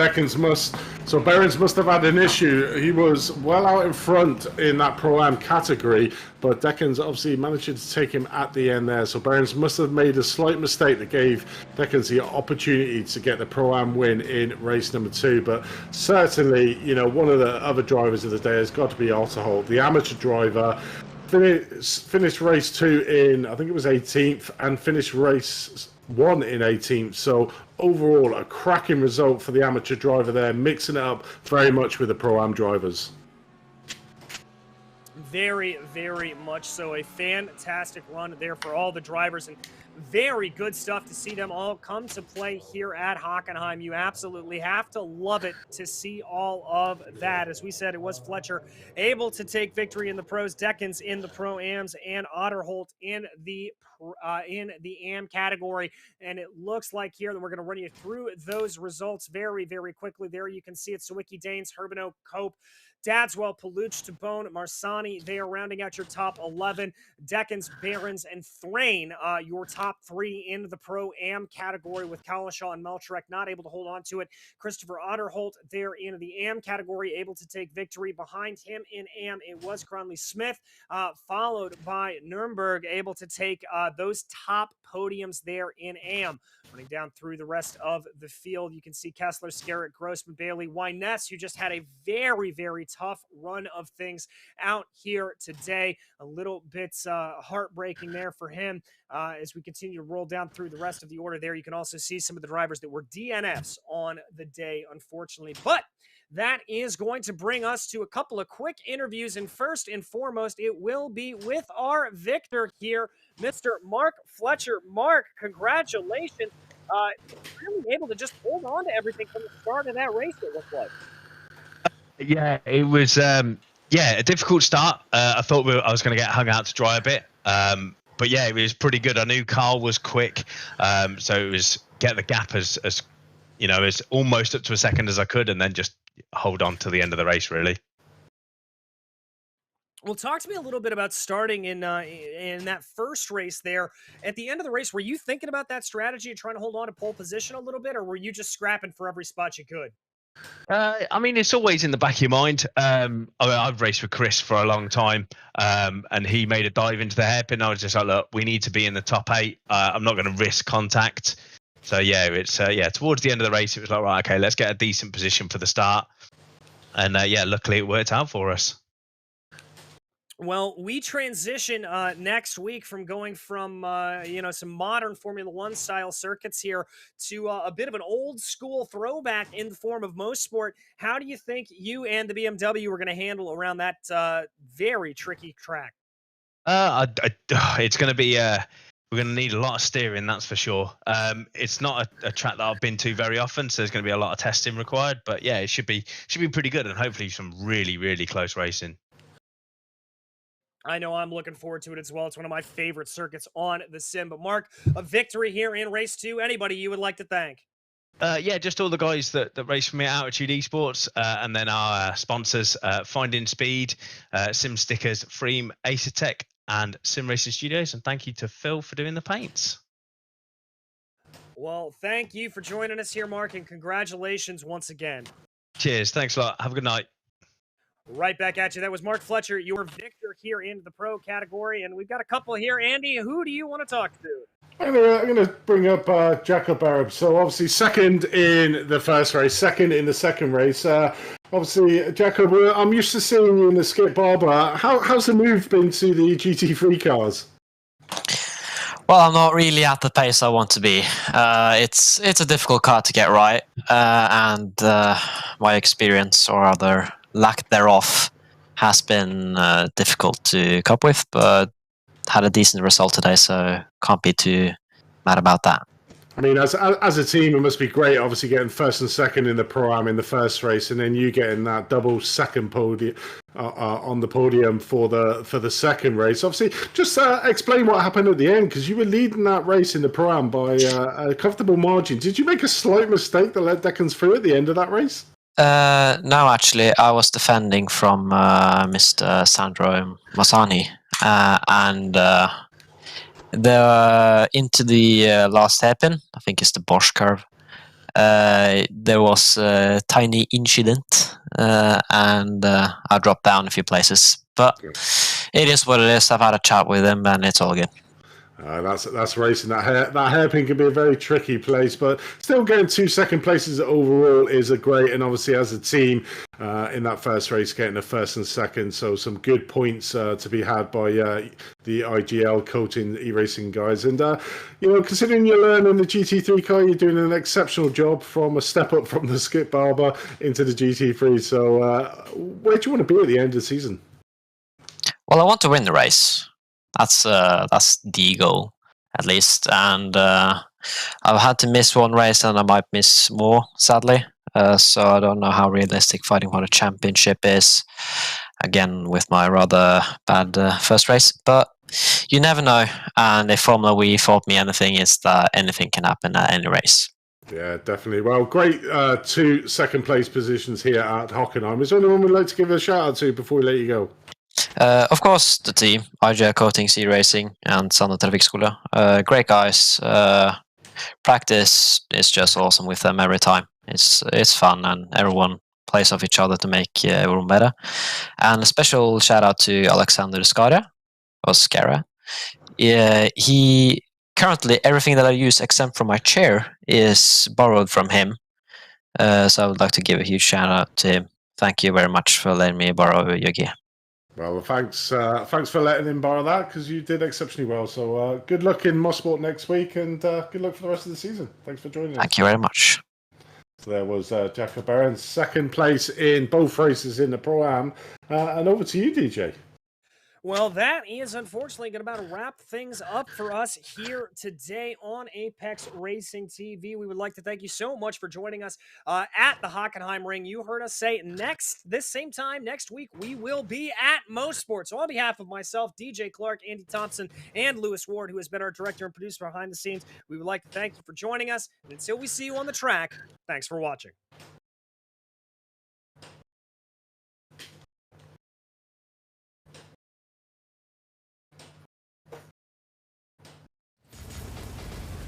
so Behrens must have had an issue. He was well out in front in that Pro-Am category, but Dekens obviously managed to take him at the end there. So Behrens must have made a slight mistake that gave Dekens the opportunity to get the Pro-Am win in race number 2. But certainly, you know, one of the other drivers of the day has got to be Otterholt, the amateur driver. Finished race 2 in, I think it was 18th, and finished race 1 in 18th. So overall, a cracking result for the amateur driver there, mixing it up very much with the Pro-Am drivers. Very, very much so. A fantastic run there for all the drivers, and very good stuff to see them all come to play here at Hockenheim. You absolutely have to love it to see all of that. As we said, it was Fletcher able to take victory in the pros, Dekens in the Pro-Ams, and Otterholt in the Am category. And it looks like here that we're going to run you through those results very, very quickly. There you can see it. Sawicki, Danes, Herbeneu, Cope, Dadswell, Paluch, Tabone, Marsani, they are rounding out your top 11. Dekens, Behrens, and Thrain, your top 3 in the Pro-Am category, with Kalashaw and Melchrek not able to hold on to it. Christopher Otterholt there in the Am category, able to take victory. Behind him in Am, it was Cronley Smith, followed by Nürburgring, able to take those top podiums there in Am. Running down through the rest of the field, you can see Kessler, Scarrett, Grossman, Bailey, Wyness, who just had a very, very tough run of things out here today. A little bit heartbreaking there for him. As we continue to roll down through the rest of the order there, you can also see some of the drivers that were DNFs on the day, unfortunately. But that is going to bring us to a couple of quick interviews. And first and foremost, it will be with our victor here, Mr. Mark Fletcher. Mark, congratulations. Really able to just hold on to everything from the start of that race, it looked like. Yeah, it was a difficult start. I thought I was going to get hung out to dry a bit. But yeah, it was pretty good. I knew Carl was quick. So it was get the gap as you know, as almost up to a second as I could, and then just hold on to the end of the race, really. Well, talk to me a little bit about starting in that first race there. At the end of the race, were you thinking about that strategy and trying to hold on to pole position a little bit, or were you just scrapping for every spot you could? I mean, it's always in the back of your mind. I've raced with Chris for a long time, and he made a dive into the hairpin. I was just like, look, we need to be in the top 8. I'm not going to risk contact. So yeah, it's towards the end of the race, it was like, right, okay, let's get a decent position for the start. And yeah, luckily it worked out for us. Well, we transition next week from going from some modern Formula One style circuits here to a bit of an old school throwback in the form of most sport. How do you think you and the BMW were going to handle around that very tricky track? It's going to be. We're going to need a lot of steering, that's for sure. It's not a track that I've been to very often, so there's going to be a lot of testing required. But yeah, it should be pretty good, and hopefully some really, really close racing. I know I'm looking forward to it as well. It's one of my favorite circuits on the sim. But Mark, a victory here in race 2. Anybody you would like to thank? Yeah, just all the guys that race for me at Altitude Esports, and then our sponsors, Finding Speed, Sim Stickers, Freem, Acertech, and Sim Racing Studios. And thank you to Phil for doing the paints. Well, thank you for joining us here, Mark, and congratulations once again. Cheers. Thanks a lot. Have a good night. Right back at you. That was Mark Fletcher, your victor here in the pro category. And we've got a couple here. Andy, who do you want to talk to? I'm going to bring up Jacob Arab. So obviously second in the first race, second in the second race. Obviously, Jacob, I'm used to seeing you in the Skip Barber. How's the move been to the GT3 cars? Well, I'm not really at the pace I want to be. It's a difficult car to get right, and my experience, or rather lack thereof, has been difficult to cope with, but had a decent result today, so can't be too mad about that. I mean, as a team, it must be great, obviously, getting first and second in the Pro-Am in the first race, and then you getting that double second podium on the podium for the second race. Obviously, just explain what happened at the end, because you were leading that race in the Pro-Am by a comfortable margin. Did you make a slight mistake that let Decans through at the end of that race? No, actually, I was defending from Mr. Sandro Massani, and into the last hairpin, I think it's the Bosch curve, there was a tiny incident, and I dropped down a few places. But it is what it is. I've had a chat with him, and it's all good. That's racing. That hairpin can be a very tricky place, but still getting 2 second places overall is a great. And obviously, as a team in that first race, getting the first and second, so some good points to be had by the IGL coaching iRacing guys. And considering you're learning the GT3 car, you're doing an exceptional job from a step up from the Skip Barber into the GT3. So, where do you want to be at the end of the season? Well, I want to win the race. That's the goal, at least. And I've had to miss one race, and I might miss more, sadly. So I don't know how realistic fighting for the championship is, again, with my rather bad first race. But you never know. And if Formula We taught me anything, is that anything can happen at any race. Yeah, definitely. Well, great 2 second place positions here at Hockenheim. Is there anyone we'd like to give a shout out to before we let you go? Of course, the team, IGL Coating, iRacing, and Sandnes Trafikkskole. Great guys. Practice is just awesome with them every time. It's fun, and everyone plays off each other to make everyone better. And a special shout out to Alexander Skara. Yeah, he currently everything that I use except for my chair is borrowed from him. So I would like to give a huge shout out to him. Thank you very much for letting me borrow your gear. Well, thanks for letting him borrow that, because you did exceptionally well. So good luck in Mosport next week, and good luck for the rest of the season. Thanks for joining us. Thank you very much. So there was Jacob Barron, second place in both races in the Pro-Am. And over to you, DJ. Well, that is unfortunately going to about wrap things up for us here today on Apex Racing TV. We would like to thank you so much for joining us at the Hockenheim ring. You heard us say this same time next week, we will be at Mosport. So on behalf of myself, DJ Clark, Andy Thompson, and Lewis Ward, who has been our director and producer behind the scenes, we would like to thank you for joining us. And until we see you on the track, thanks for watching.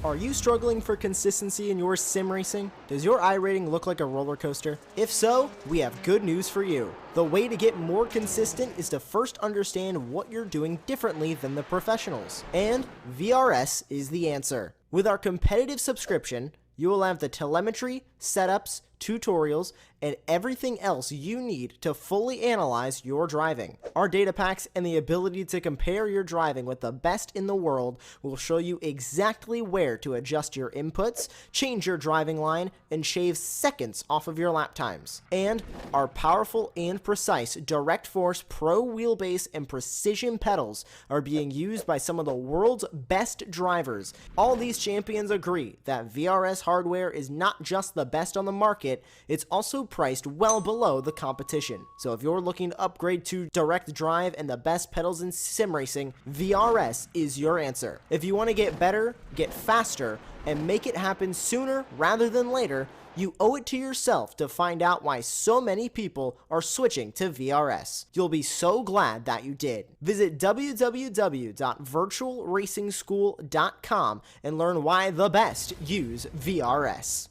Are you struggling for consistency in your sim racing? Does your iRating look like a roller coaster? If so, we have good news for you. The way to get more consistent is to first understand what you're doing differently than the professionals. And VRS is the answer. With our competitive subscription, you will have the telemetry, setups, tutorials, and everything else you need to fully analyze your driving. Our data packs and the ability to compare your driving with the best in the world will show you exactly where to adjust your inputs, change your driving line, and shave seconds off of your lap times. And our powerful and precise Direct Force Pro wheelbase and precision pedals are being used by some of the world's best drivers. All these champions agree that VRS hardware is not just the best on the market, it's also priced well below the competition. So if you're looking to upgrade to direct drive and the best pedals in sim racing, VRS is your answer. If you want to get better, get faster, and make it happen sooner rather than later, you owe it to yourself to find out why so many people are switching to VRS. You'll be so glad that you did. Visit www.virtualracingschool.com and learn why the best use VRS.